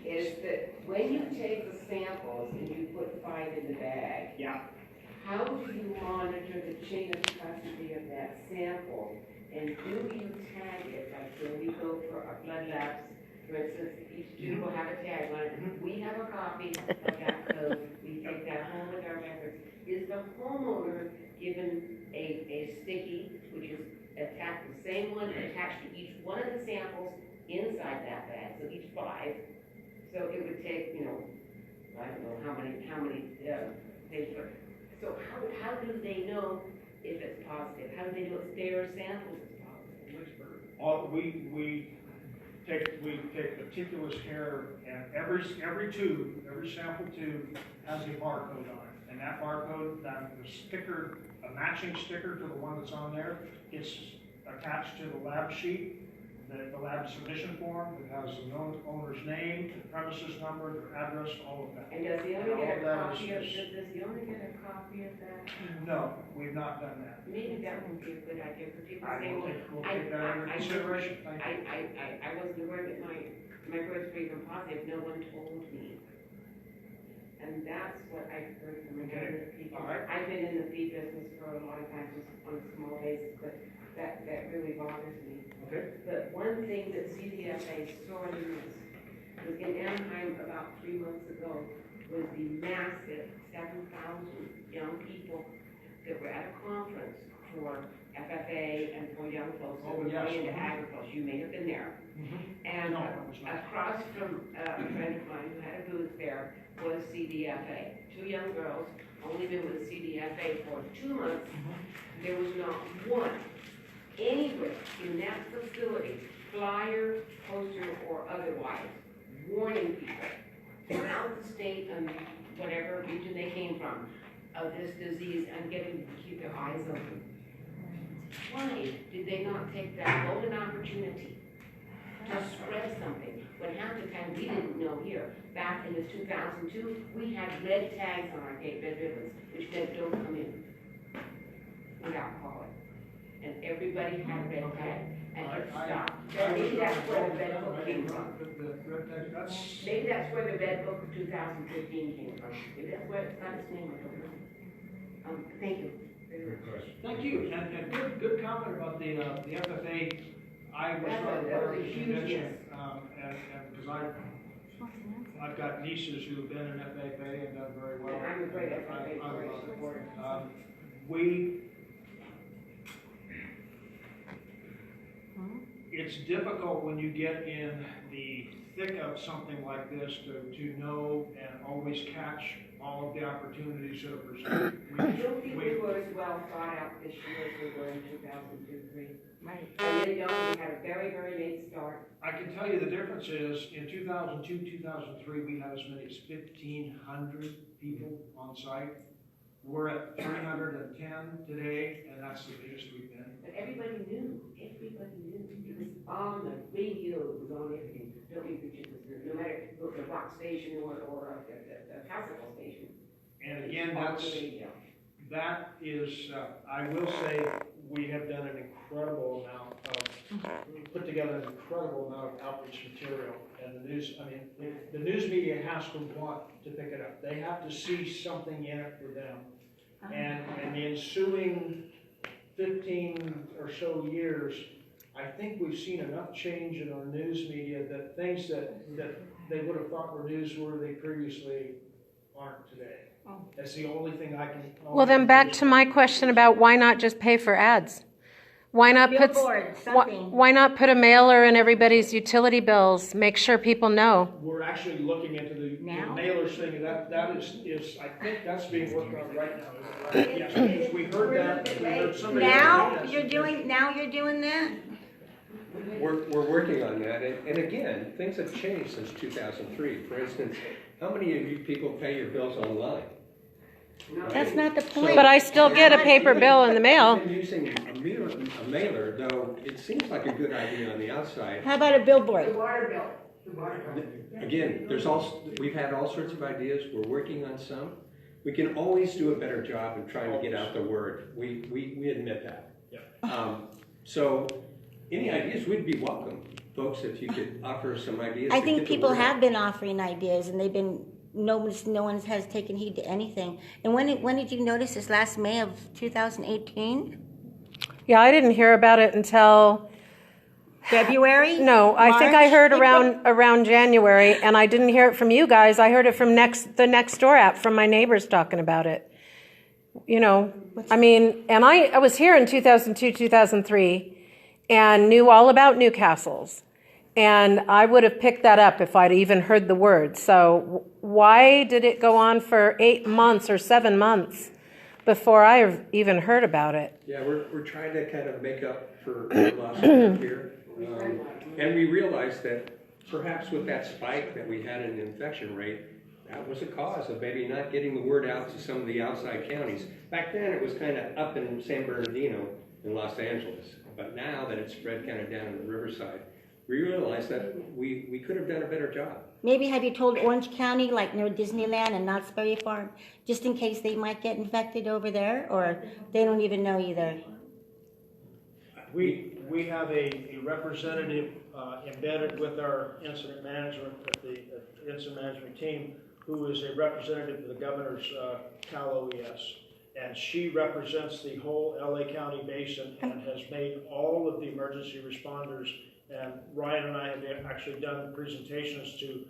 is that when you take the samples and you put 5 in the bag, Yeah. how do you monitor the chain of custody of that sample? And do you tag it, like when we go for our blood labs, for instance, each tube will have a tag on it. We have a copy of that code, we take that home with our records. Is the homeowner given a sticky, which is attached, the same one attached to each one of the samples inside that bag, so each 5. So it would take, I don't know how many days, but so how do they know if it's positive? How do they know it's their samples is positive? We take meticulous care, and every sample tube has a barcode on it, and that barcode, the sticker, a matching sticker to the one that's on there, it's attached to the lab sheet, the lab submission form. It has the owner's name, the premises number, their address, all of that. And does the And owner all get of a that copy of, is- does the owner get a copy of that? No, we've not done that. Maybe that would be a good idea for people I saying, will take that under consideration. Thank you. I wasn't aware that my birds were even positive, no one told me. And that's what I've heard from a number of people. All right. I've been in the feed business for a lot of times, just on a small basis, but that really bothers me. Okay. But one thing that CDFA sorely missed was in Anaheim about 3 months ago was the massive 7,000 young people that were at a conference for FFA and for young folks that Oh, were yes. going into agriculture. You may have been there. And No, I was not. across from a friend of mine who had a booth there was CDFA. 2 young girls, only been with CDFA for 2 months. There was not one anywhere in that facility, flyer, poster, or otherwise, warning people throughout the state and whatever region they came from of this disease and getting them to keep their eyes open. Why did they not take that golden opportunity to spread something when half the time we didn't know here? Back in the 2002, we had red tags on our gate, red ribbons, which meant don't come in without calling. And everybody had a red tag, and it stopped. Maybe that's where the red book came from. Maybe that's where the red book of 2015 came from. Maybe that's where it's got its name, I don't know. Thank you. Thank you, and good comment about the FFA. I was That not was aware of a the huge convention, yes. and because I've got nieces who have been in FFA and done very well. And I'm a great I FFA love it. supporter. It's difficult when you get in the thick of something like this to know and always catch all of the opportunities that are presented. I don't think we were as well thought out this year as we were in 2002-03. Right. And then, we had a very, very late start. I can tell you the difference is in 2002, 2003, we had as many as 1,500 people on site. We're at 310 today, and that's the biggest we've been. But everybody knew. Everybody knew. It was on the radio, it was on everything, nobody could, no matter if it was the rock station or the classical station. And again, On the radio. that is, I will say, we have done an incredible amount of, we put together an incredible amount of outreach material. And the news, I mean, the news media has to want to pick it up. They have to see something in it for them. And in the ensuing 15 or so years, I think we've seen enough change in our news media that things that they would have thought were newsworthy previously aren't today. That's the only thing I can. Well, then back to my question about why not just pay for ads? Why not put Billboard, something. why not put a mailer in everybody's utility bills? Make sure people know. We're actually looking into the Now? mailers thing, and that is, I think that's being worked on right now. Is it right? Yes, because we heard that, we heard somebody. Now you're doing that? We're working on that, and again, things have changed since 2003. For instance, how many of you people pay your bills online? That's not the point. But I still get a paper bill in the mail. I've been using a mailer, though it seems like a good idea on the outside. How about a The billboard? water bill, the water bill. Again, we've had all sorts of ideas. We're working on some. We can always do a better job in trying to get out the word. We admit that. Yeah. So any ideas, we'd be welcome, folks, if you could offer some ideas. I to think get the people word have out. been offering ideas, and they've been no one has taken heed to anything. And when did you notice this? Last May of 2018? Yeah, I didn't hear about it until February? no. I think I March? heard around January, and I didn't hear it from you guys. I heard it from the Nextdoor app from my neighbors talking about it. You know, I mean, and I was here in 2002, 2003, and knew all about Newcastle's. And I would have picked that up if I'd even heard the word. So why did it go on for 8 months or 7 months before I even heard about it? Yeah, we're trying to kind of make up for lost time here. And we realized that perhaps with that spike that we had in the infection rate, that was a cause of maybe not getting the word out to some of the outside counties. Back then, it was kind of up in San Bernardino in Los Angeles. But now that it's spread kind of down in the riverside, we realized that we could have done a better job. Maybe have you told Orange County, like near Disneyland and Knott's Berry Farm, just in case they might get infected over there, or they don't even know either? We have a representative embedded with our incident management, the incident management team, who is a representative of the governor's Cal OES. And she represents the whole LA County basin and has made all of the emergency responders. And Ryan and I have actually done presentations to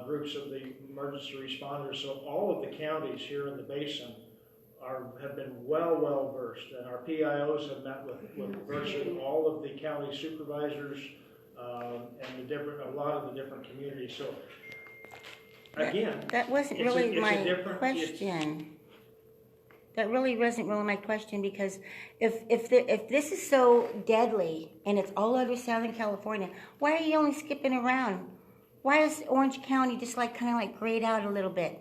groups of the emergency responders. So all of the counties here in the basin have been well versed. And our PIOs have met with virtually all of the county supervisors and a lot of the different communities. So again, That wasn't it's really a my different- question. That really wasn't really my question, because if this is so deadly and it's all over Southern California, why are you only skipping around? Why is Orange County just kind of grayed out a little bit?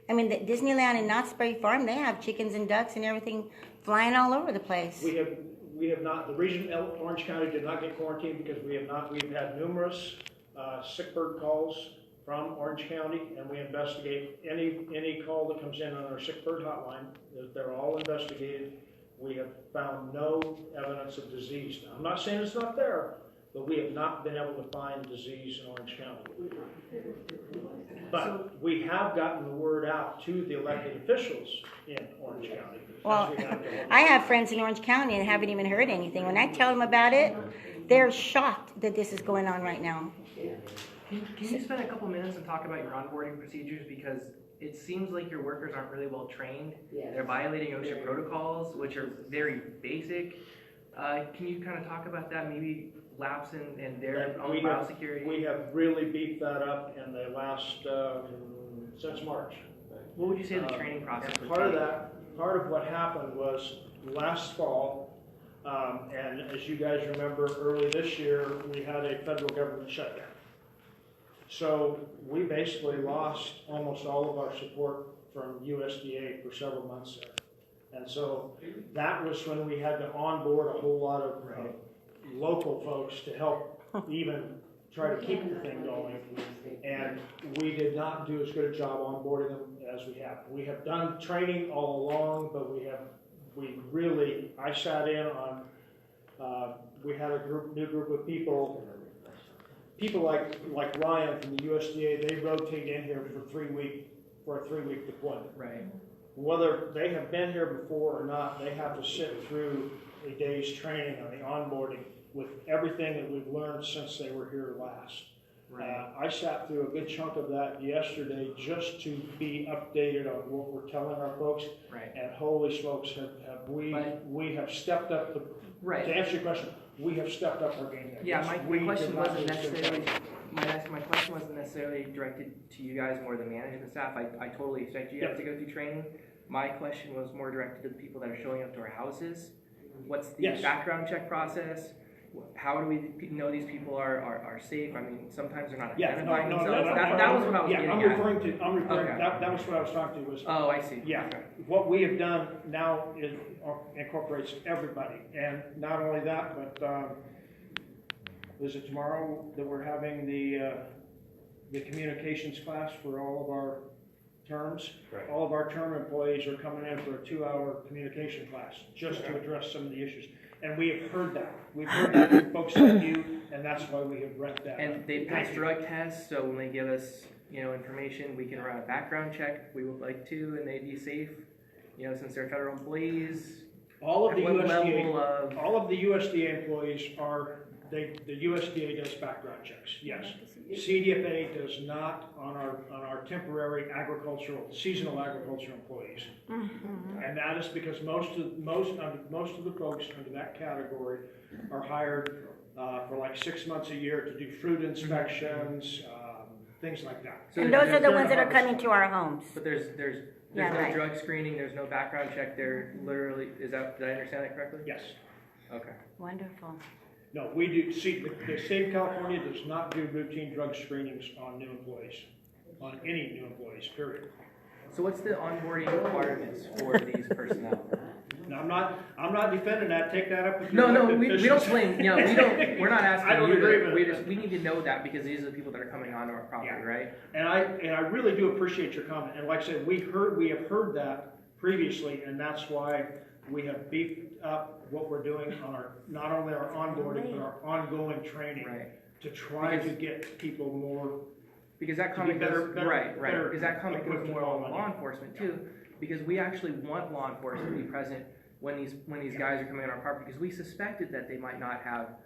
I mean, the Disneyland and Knott's Berry Farm, they have chickens and ducks and everything flying all over the place. We have not, the region Orange County did not get quarantined because we've had numerous sick bird calls from Orange County, and we investigate any call that comes in on our sick bird hotline. They're all investigated. We have found no evidence of disease. Now, I'm not saying it's not there, but we have not been able to find disease in Orange County. But we have gotten the word out to the elected officials in Orange County. Well, I have friends in Orange County and haven't even heard anything. When I tell them about it, they're shocked that this is going on right now. Can you spend a couple minutes and talk about your onboarding procedures, because it seems like your workers aren't really well trained. Yes. They're violating OSHA protocols, which are very basic. Can you kind of talk about that, maybe lapse in their own biosecurity? We have really beefed that up in the last, since March. What would you say the training process And would part of what happened was last fall, and as you guys remember, early this year, we had a federal government shutdown. So we basically lost almost all of our support from USDA for several months there. And so that was when we had to onboard a whole lot of local folks to help even try to keep the thing going. And we did not do as good a job onboarding them as we have. We have done training all along, but I sat in on, we had a new group of people like Ryan from the USDA. They rotate in here for a 3-week deployment. Right. Whether they have been here before or not, they have to sit through a day's training on the onboarding with everything that we've learned since they were here last. Right. I sat through a good chunk of that yesterday just to be updated on what we're telling our folks. Right. And holy smokes, we have stepped up the, Right. to answer your question, we have stepped up our game. Yeah, Yes, my we question did not wasn't do so necessarily, well. my question wasn't necessarily directed to you guys more than management staff. I totally expect you guys to go through training. My question was more directed to the people that are showing up to our houses. What's the Yes. background check process? How do we know these people are safe? I mean, sometimes they're not Yeah, identifying no, themselves. no, That was what I was yeah, getting I'm at. referring, Okay. that was what I was talking to was. Oh, I see. Yeah, Okay. what we have done now is incorporates everybody, and not only that, but is it tomorrow that we're having the communications class for all of our terms? Right. All of our term employees are coming in for a 2-hour communication class just to address some of the issues, and we have heard that. We've heard that from folks like you, and that's why we have read that. And they pass drug tests, so when they give us, information, we can run a background check if we would like to, and they'd be safe, since they're federal employees. All of the What USDA, level of- all of the USDA employees the USDA does background checks, yes. CDFA does not on our temporary seasonal agricultural employees. And that is because most of the folks under that category are hired for like 6 months a year to do fruit inspections, things like that. So And there's- those are the there's- ones that are coming to our homes. But there's Yeah, no right. drug screening, there's no background check, they're literally, did I understand that correctly? Yes. Okay. Wonderful. No, we do, see, the state of California does not do routine drug screenings on new employees, on any new employees, period. So what's the onboarding requirements for these personnel? Now, I'm not defending that, take that up with No, your elected we don't officials. blame, we're not asking I don't you agree to, with it. we need to know that because these are the people that are coming onto our property, Yeah. right? And I really do appreciate your comment, and like I said, we have heard that previously, and that's why we have beefed up what we're doing on not only our onboarding, but our ongoing training. Right. To try to get people more. Because that To comment be better- goes, better- right, better because that comment goes equipped more with on money. law enforcement too, because we actually want law enforcement to be present when these guys are coming on our property, because we suspected that they might not have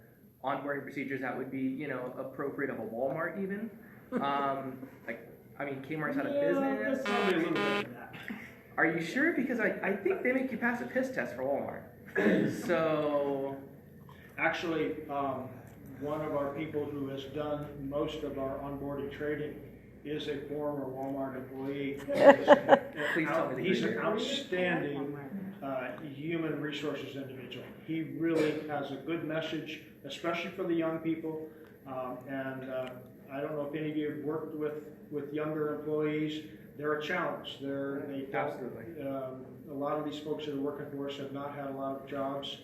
onboarding procedures that would be, appropriate of a Walmart even. Kmart's out of business. Probably a little bit of that. Are you sure? Because I think they make you pass a piss test for Walmart. So, Actually, one of our people who has done most of our onboarding training is a former Walmart employee. Please tell me the He's an truth. outstanding human resources individual. He really has a good message, especially for the young people. I don't know if any of you have worked with younger employees. They're a challenge. Absolutely. A lot of these folks that are working for us have not had a lot of jobs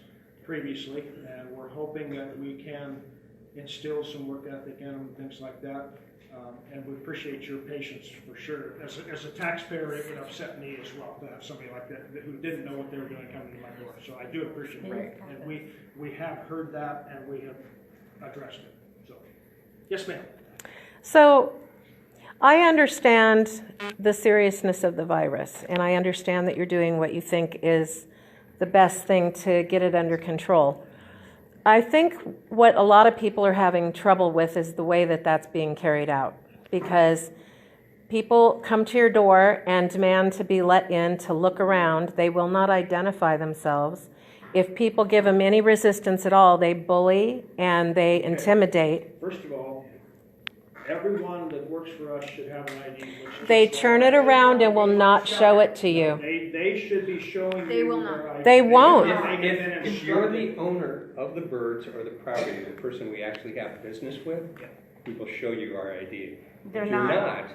previously, and we're hoping that we can instill some work ethic in them and things like that. And we appreciate your patience for sure. As a taxpayer, it would upset me as well to have somebody like that who didn't know what they were doing coming to my door. So I do appreciate it. Right. And we have heard that and we have addressed it. So, yes, ma'am. So I understand the seriousness of the virus, and I understand that you're doing what you think is the best thing to get it under control. I think what a lot of people are having trouble with is the way that that's being carried out, because people come to your door and demand to be let in to look around. They will not identify themselves. If people give them any resistance at all, they bully and they intimidate. First of all, everyone that works for us should have an ID. They turn it around and will not show it to you. They should be showing They you will their not. ID. They won't. If you're the owner of the birds or the property, the person we actually have business with, we will show you our ID. They're If you're not. not,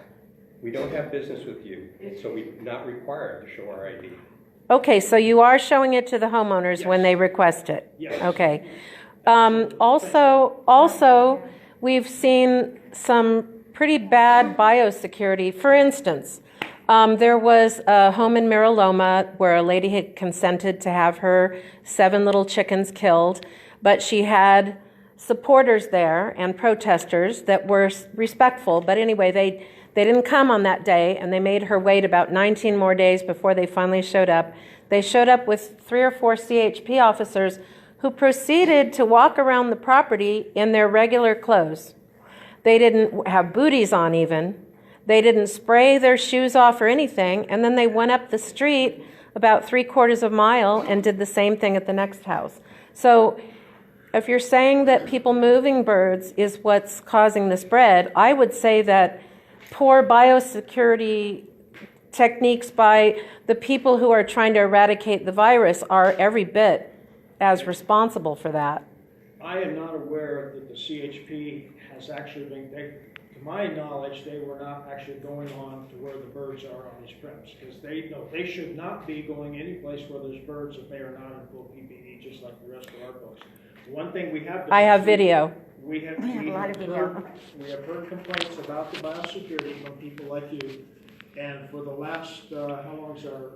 we don't have business with you, so we're not required to show our ID. Okay, so you are showing it to the homeowners when they request it? Yes. Okay. Also, we've seen some pretty bad biosecurity. For instance, there was a home in Miraloma where a lady had consented to have her 7 little chickens killed, but she had supporters there and protesters that were respectful. But anyway, they didn't come on that day, and they made her wait about 19 more days before they finally showed up. They showed up with 3 or 4 CHP officers who proceeded to walk around the property in their regular clothes. They didn't have booties on even. They didn't spray their shoes off or anything, and then they went up the street about 3/4 of a mile and did the same thing at the next house. So if you're saying that people moving birds is what's causing the spread, I would say that poor biosecurity techniques by the people who are trying to eradicate the virus are every bit as responsible for that. I am not aware that the CHP has actually been, to my knowledge, they were not actually going on to where the birds are on these premises, because they should not be going any place where there's birds if they are not in full PPE, just like the rest of our folks. One thing we have. I have video. We have heard complaints about the biosecurity from people like you, and for the last, how long is our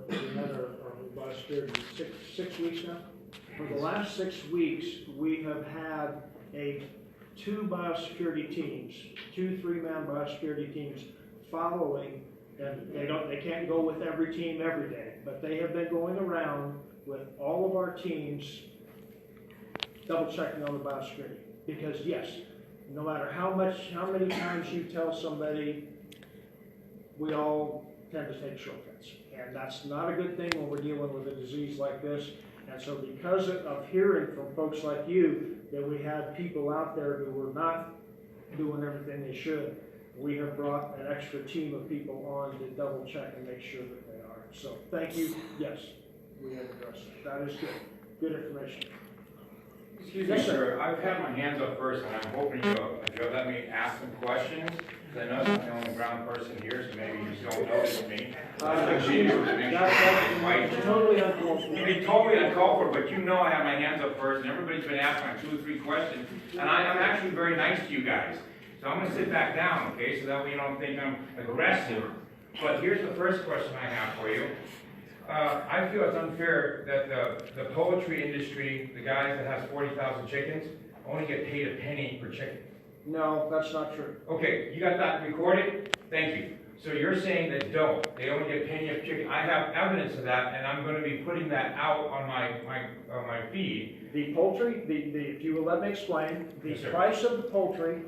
biosecurity? Six weeks now? For the last 6 weeks, we have had 2 biosecurity teams, 2 3-man biosecurity teams following, and they can't go with every team every day, but they have been going around with all of our teams double checking on the biosecurity. Because yes, no matter how many times you tell somebody, we all tend to take shortcuts. And that's not a good thing when we're dealing with a disease like this. And so because of hearing from folks like you that we had people out there who were not doing everything they should, we have brought an extra team of people on to double check and make sure that they are. So thank you. Yes, we have addressed it. That is good. Good information. Excuse me, sir. I've had my hands up first, and I'm hoping you'll let me ask some questions. Because I know I'm the only brown person here, so maybe you just don't notice me. That's totally uncalled for. It's totally uncalled for, but you know I have my hands up first, and everybody's been asking 2 or 3 questions, and I'm actually very nice to you guys. So I'm going to sit back down, okay, so that way you don't think I'm aggressive. But here's the first question I have for you. I feel it's unfair that the poultry industry, the guys that has 40,000 chickens, only get paid a penny per chicken. No, that's not true. Okay, you got that recorded? Thank you. So you're saying that they only get penny a chicken. I have evidence of that, and I'm going to be putting that out on my feed. The poultry, if you will let me explain, the price of the poultry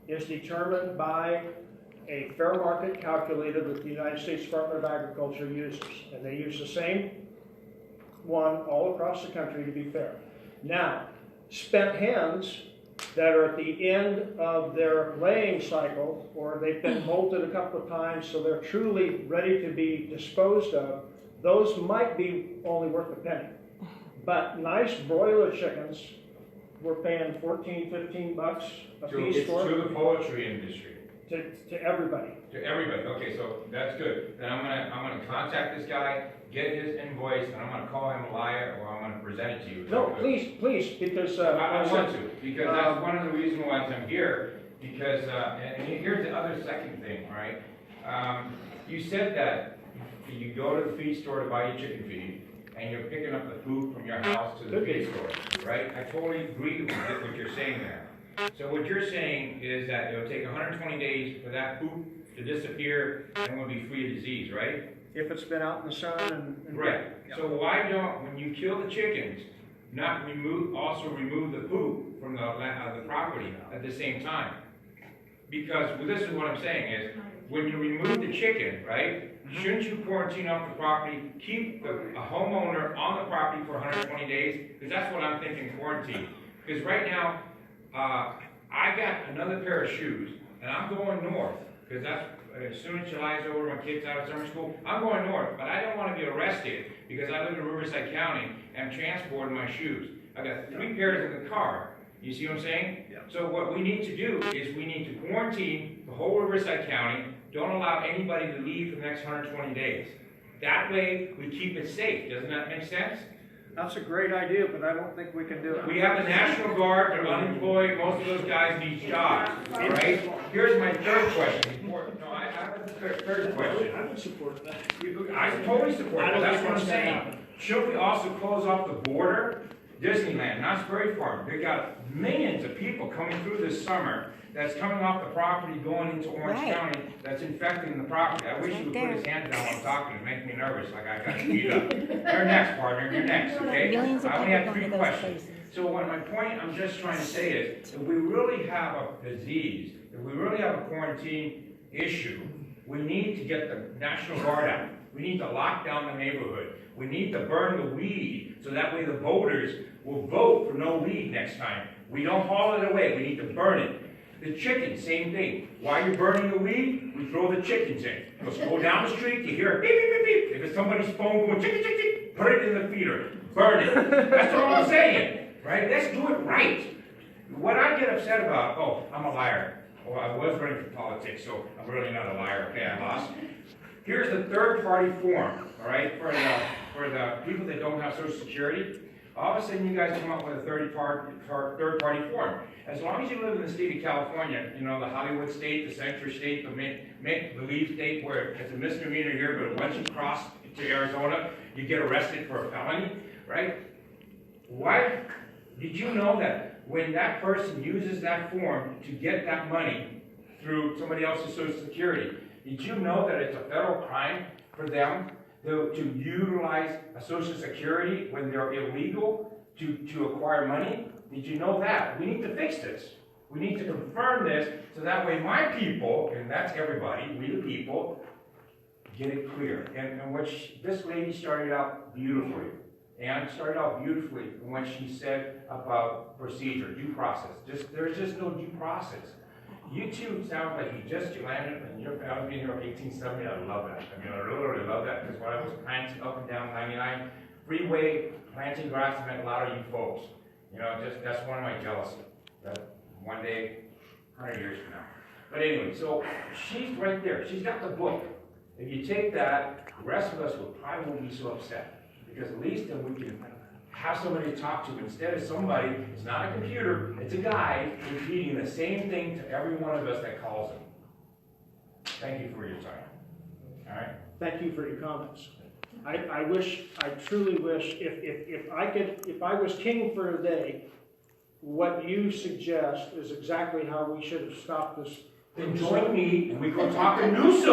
is determined by a fair market calculator that the United States Department of Agriculture uses. And they use the same one all across the country to be fair. Now, spent hens that are at the end of their laying cycle, or they've been molted a couple of times so they're truly ready to be disposed of, those might be only worth a penny. But nice broiler chickens, we're paying $14, $15 a piece for. To the poultry industry. To everybody. To everybody. Okay, so that's good. Then I'm gonna contact this guy, get his invoice, and I'm gonna call him a liar, or I'm gonna present it to you. No, please, because I want to, because that's one of the reasons why I'm here. Because and here's the other second thing, right? You said that you go to the feed store to buy your chicken feed, and you're picking up the food from your house to the feed store, right? I totally agree with what you're saying there. So what you're saying is that it'll take 120 days for that poop to disappear and we'll be free of disease, right? If it's been out in the sun and right. Yeah. So why don't, when you kill the chickens, not also remove the poop from the property at the same time? Because this is what I'm saying is, when you remove the chicken, right, shouldn't you quarantine off the property, keep a homeowner on the property for 120 days? Because that's what I'm thinking, quarantine. Because right now, I got another pair of shoes, and I'm going north, because that's, as soon as July's over, my kid's out of summer school, I'm going north, but I don't want to be arrested, because I live in Riverside County, and I'm transporting my shoes. I got 3 pairs in the car, you see what I'm saying? Yeah. So what we need to do is we need to quarantine the whole Riverside County, don't allow anybody to leave for the next 120 days. That way, we keep it safe, doesn't that make sense? That's a great idea, but I don't think we can do it. We have the National Guard, they're unemployed, most of those guys need jobs, all right? Here's my third question. No, I have a third question. I would support that. I totally support I it, don't that's think what I'm it's gonna saying. happen. Should we also close off the border? Disneyland, Knott's Berry Farm, they got millions of people coming through this summer that's coming off the property going into Orange Right. County that's infecting the property. I wish Right you would there. put his hand down while I'm talking, it makes me nervous, like I got beat up. You're next, partner, you're next, okay? Millions of I only people have go 3 to those questions. places. So what my point I'm just trying to say is, if we really have a disease, if we really have a quarantine issue, we need to get the National Guard out. We need to lock down the neighborhood. We need to burn the weed, so that way the voters will vote for no weed next time. We don't haul it away, we need to burn it. The chickens, same thing. While you're burning the weed, we throw the chickens in. Just go down the street, you hear a beep, beep, beep, beep. If it's somebody's phone going chick, chick, chick, put it in the feeder. Burn it. That's all I'm saying, right? Let's do it right. What I get upset about, oh, I'm a liar. Oh, I was running for politics, so I'm really not a liar. Okay, I lost. Here's the third-party form, all right, for the people that don't have Social Security. All of a sudden, you guys come up with a third-party form. As long as you live in the state of California, you know, the Hollywood state, the Central state, the make-believe state, where it's a misdemeanor here, but once you cross to Arizona, you get arrested for a felony, right? Why? Did you know that when that person uses that form to get that money through somebody else's Social Security, did you know that it's a federal crime for them to utilize a Social Security when they're illegal to acquire money? Did you know that? We need to fix this. We need to confirm this so that way my people, and that's everybody, we the people, get it clear. And this lady started out beautifully. And started out beautifully when she said about procedure, due process. There's just no due process. You two sound like you just landed and your family being here in 1870. I love that. I mean, I really love that because when I was planting up and down 99 freeway, planting grass meant a lot of you folks. You know, that's one of my jealousy. That one day, 100 years from now. But anyway, so she's right there. She's got the book. If you take that, the rest of us will probably won't be so upset. Because at least then we can have somebody to talk to instead of somebody, it's not a computer, it's a guy repeating the same thing to every one of us that calls him. Thank you for your time. All right? Thank you for your comments. I truly wish, if I was king for a day, what you suggest is exactly how we should have stopped this. Then join me and we go talk to Newsom.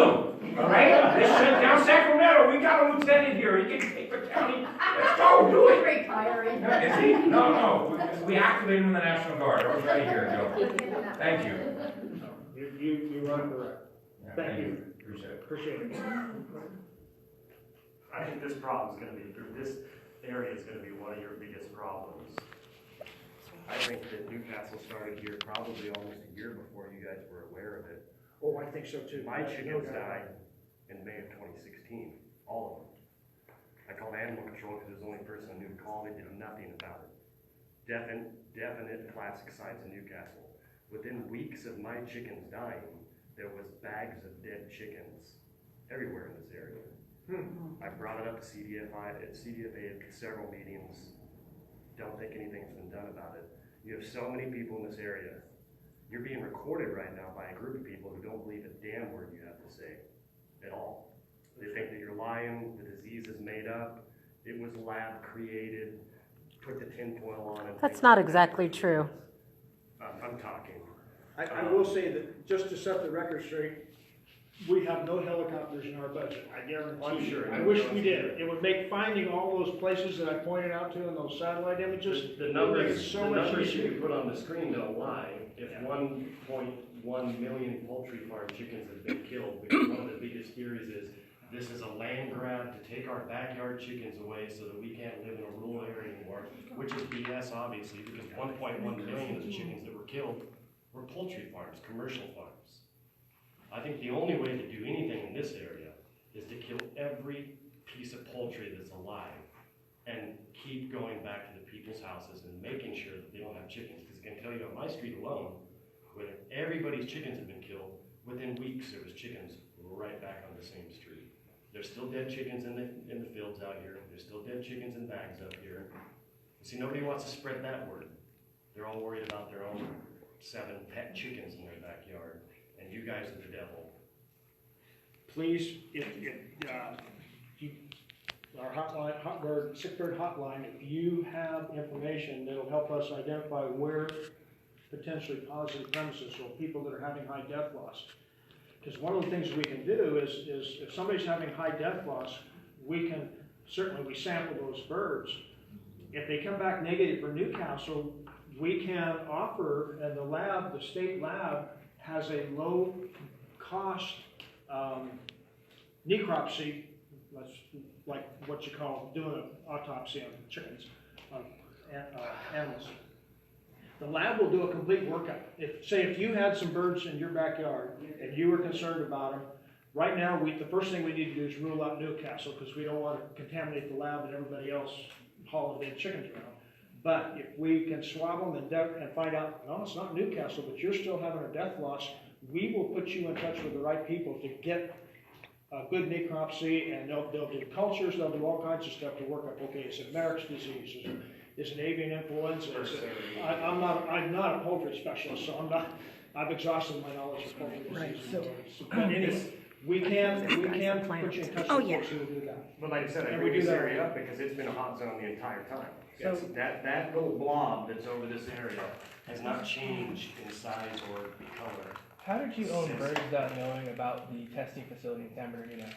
All right? Let's shut down Sacramento. We got a lieutenant here. He can take the county. Let's go. Do it. Retiring. Is he? No. We activated him in the National Guard. I was right here, Joe. Thank you. You run correct. Yeah, Thank you. Appreciate it. Appreciate it. I think this problem's gonna be, or this area is gonna be one of your biggest problems. I think that Newcastle started here probably almost a year before you guys were aware of it. Oh, I think so too. My chickens died in May of 2016, all of them. I called animal control because it was the only person I knew to call. They did nothing about it. Definite classic sites in Newcastle. Within weeks of my chickens dying, there was bags of dead chickens everywhere in this area. I brought it up to CDFA at several meetings. Don't think anything's been done about it. You have so many people in this area. You're being recorded right now by a group of people who don't believe a damn word you have to say at all. They think that you're lying, the disease is made up, it was lab created, put the tinfoil on it. That's not exactly true. I'm talking. I will say that, just to set the record straight, we have no helicopters in our budget, I guarantee I'm you. sure. I wish we did. It would make finding all those places that I pointed out to in those satellite images, The it would make it numbers, so the much numbers easier. you put on the screen don't lie. If 1.1 million poultry farm chickens have been killed, because one of the biggest theories is this is a land grab to take our backyard chickens away so that we can't live in a rural area anymore, which is BS obviously, because 1.1 million of the chickens that were killed were poultry farms, commercial farms. I think the only way to do anything in this area is to kill every piece of poultry that's alive and keep going back to the people's houses and making sure that they don't have chickens. Because I can tell you on my street alone, when everybody's chickens have been killed, within weeks there was chickens right back on the same street. There's still dead chickens in the fields out here. There's still dead chickens in bags up here. See, nobody wants to spread that word. They're all worried about their own 7 pet chickens in their backyard, and you guys are the devil. Please, our hotline, sick bird hotline, if you have information that'll help us identify where potentially positive premises or people that are having high death loss. Because one of the things we can do is if somebody's having high death loss, we sample those birds. If they come back negative for Newcastle, we can offer, and the state lab has a low cost necropsy, that's like what you call doing an autopsy on chickens, animals. The lab will do a complete workup. If you had some birds in your backyard and you were concerned about them, right now the first thing we need to do is rule out Newcastle because we don't want to contaminate the lab and everybody else hauling dead chickens around. But if we can swab them and find out, no, it's not Newcastle, but you're still having a death loss, we will put you in touch with the right people to get a good necropsy, and they'll do cultures, they'll do all kinds of stuff to work up, okay, is it Merrick's disease, is it avian influenza? I'm not a poultry specialist, so I've exhausted my knowledge of poultry disease. But anyway, we can put you in touch with folks who will do that. But like I said, I bring this area up because it's been a hot zone the entire time. So that little blob that's over this area has not changed in size or color. How did you own birds without knowing about the testing facility in San Bernardino?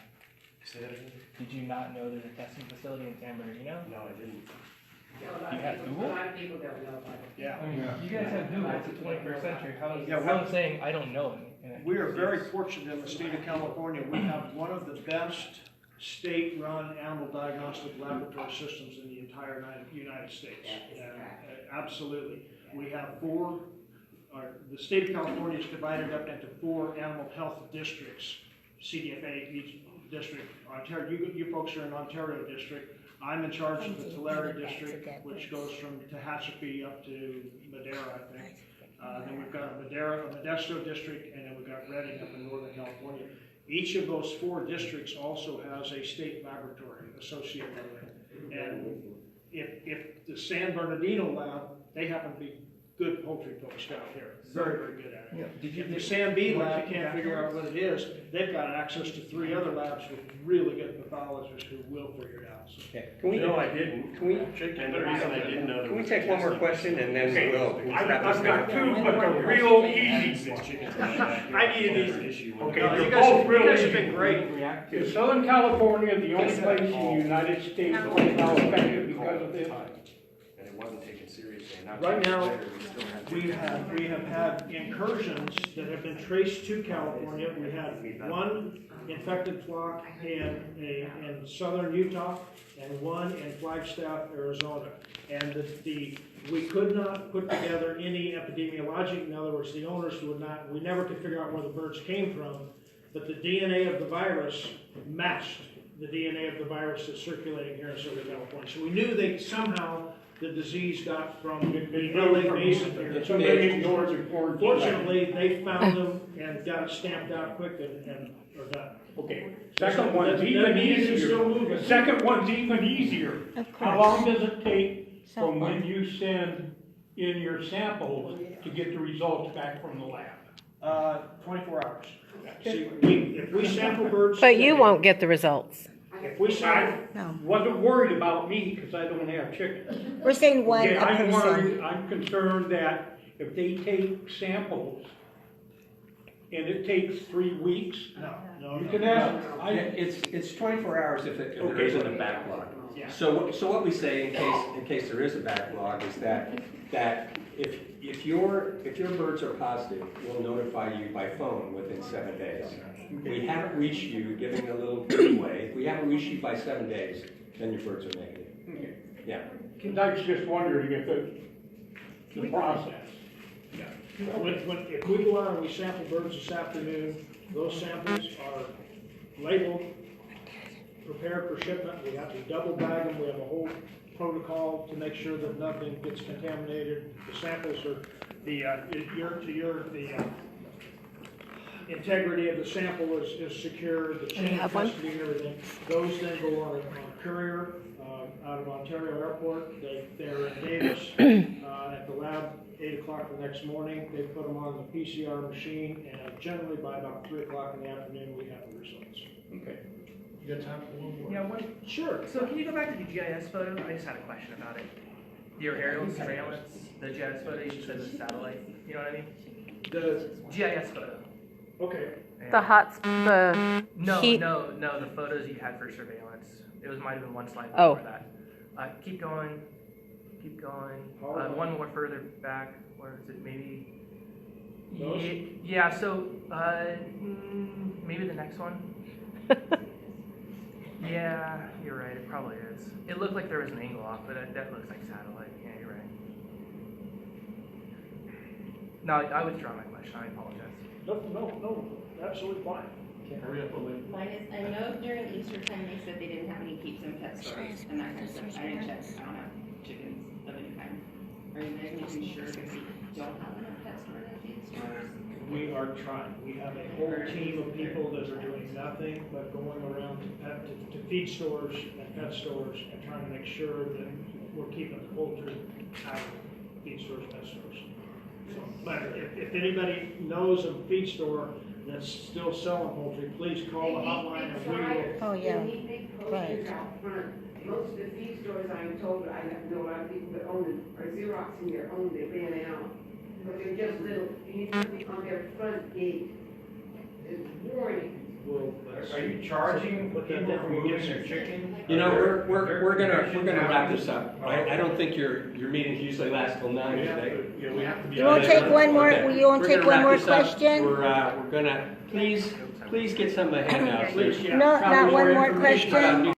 Say that again? Did you not know there's a testing facility in San Bernardino? No, I didn't. You had Google? A lot of people don't know about it. Yeah. I mean, you guys have Google. It's the 21st century. How we're is saying I don't know anything? We are very fortunate in the state of California. We have one of the best state-run animal diagnostic laboratory systems in the entire United States. Absolutely. We have the state of California is divided up into 4 animal health districts, CDFA each district. Ontario, you folks are in Ontario district. I'm in charge of the Tulare district, which goes from Tehachapi up to Madera, I think. Then we've got a Modesto district, and then we've got Redding up in Northern California. Each of those 4 districts also has a state laboratory associated with it. And if the San Bernardino lab, they happen to be good poultry folks down here. Very, very good at it. Yeah. If the San B lab can't figure out what it is, they've got access to 3 other labs with really good pathologists who will figure it out. So. Okay. No, I didn't. Can we And the reason I didn't know. Can we take one more question and then we'll wrap this I've got thing up? 2, but they're real easy. I need an easy. Okay, No, they're you both real guys have easy. been great. Is Southern California the only place in the United States right now affected because of this? And it wasn't taken seriously. Right now, we have had incursions that have been traced to California. We had 1 infected flock in southern Utah and 1 in Flagstaff, Arizona. And we could not put together any epidemiologic, in other words, the owners we never could figure out where the birds came from, but the DNA of the virus matched the DNA of the virus that's circulating here in Southern California. So we knew somehow the disease got from the LA Basin here. Fortunately, they found them and got it stamped out quick and are done. Okay, second one's even easier. The second one's even easier. How long does it take from when you send in your samples to get the results back from the lab? 24 hours. See, if we sample birds. But you won't get the results. If we sample. I wasn't worried about me because I don't have chickens. We're saying one Okay, a I'm person. worried, I'm concerned that if they take samples and it takes 3 weeks, No. you can ask. It's 24 hours if there Okay. isn't a backlog. Yeah. So what we say in case there is a backlog is that if your birds are positive, we'll notify you by phone within 7 days. We haven't reached you, giving a little leeway. If we haven't reached you by 7 days, then your birds are negative. Okay. Yeah. I was just wondering if the process. If we go out and we sample birds this afternoon, those samples are labeled, prepared for shipment. We have to double bag them. We have a whole protocol to make sure that nothing gets contaminated. The samples are integrity of the sample is secure, the chain of have one? custody and everything. Those then go on a courier out of Ontario Airport. They're in Davis at the lab, 8 o'clock the next morning. They put them on the PCR machine, and generally by about 3 o'clock in the afternoon, we have the results. Okay. You got time for one more? Yeah, one. Sure. So can you go back to the GIS photo? I just had a question about it. Your aerial surveillance, the GIS photo you said was satellite. You know what I mean? The, GIS photo. okay. The heat. No, the photos you had for surveillance. It was might have been one slide Oh. before that. Keep going. One more further back. Or is it maybe? Those? Yeah. So maybe the next one. Yeah, you're right. It probably is. It looked like there was an angle off, but that looks like satellite. Yeah, you're right. No, I withdraw my question. I apologize. No, absolutely fine. Hurry up, Olivia. Mine is, I know during Easter time they said they didn't have any keeps in pet stores and that kind of stuff. I didn't check, I don't have chickens of any kind. Are you guys making sure that we don't have enough pet stores and feed stores? We are trying. We have a whole team of people that are doing nothing but going around to feed stores and pet stores and trying to make sure that we're keeping the poultry out of feed stores, pet stores. So, but if anybody knows of a feed store that's still selling poultry, please call the hotline and we will. Oh, yeah. They need big posters out front. Most of the feed stores, I'm told, I know a lot of people that own them, are Xeroxing their own, they ran out. But they're just little, you need to be on their front gate. It's warning. Are you charging people for moving their chickens? You know, we're gonna wrap this up. I don't think your meetings usually last till 9 today. Yeah, we have to be. You won't take one more, Okay. you won't We're take gonna one wrap more this up. question? We're gonna, please get some of the handouts. Please, yeah. No, Probably not one more information question? about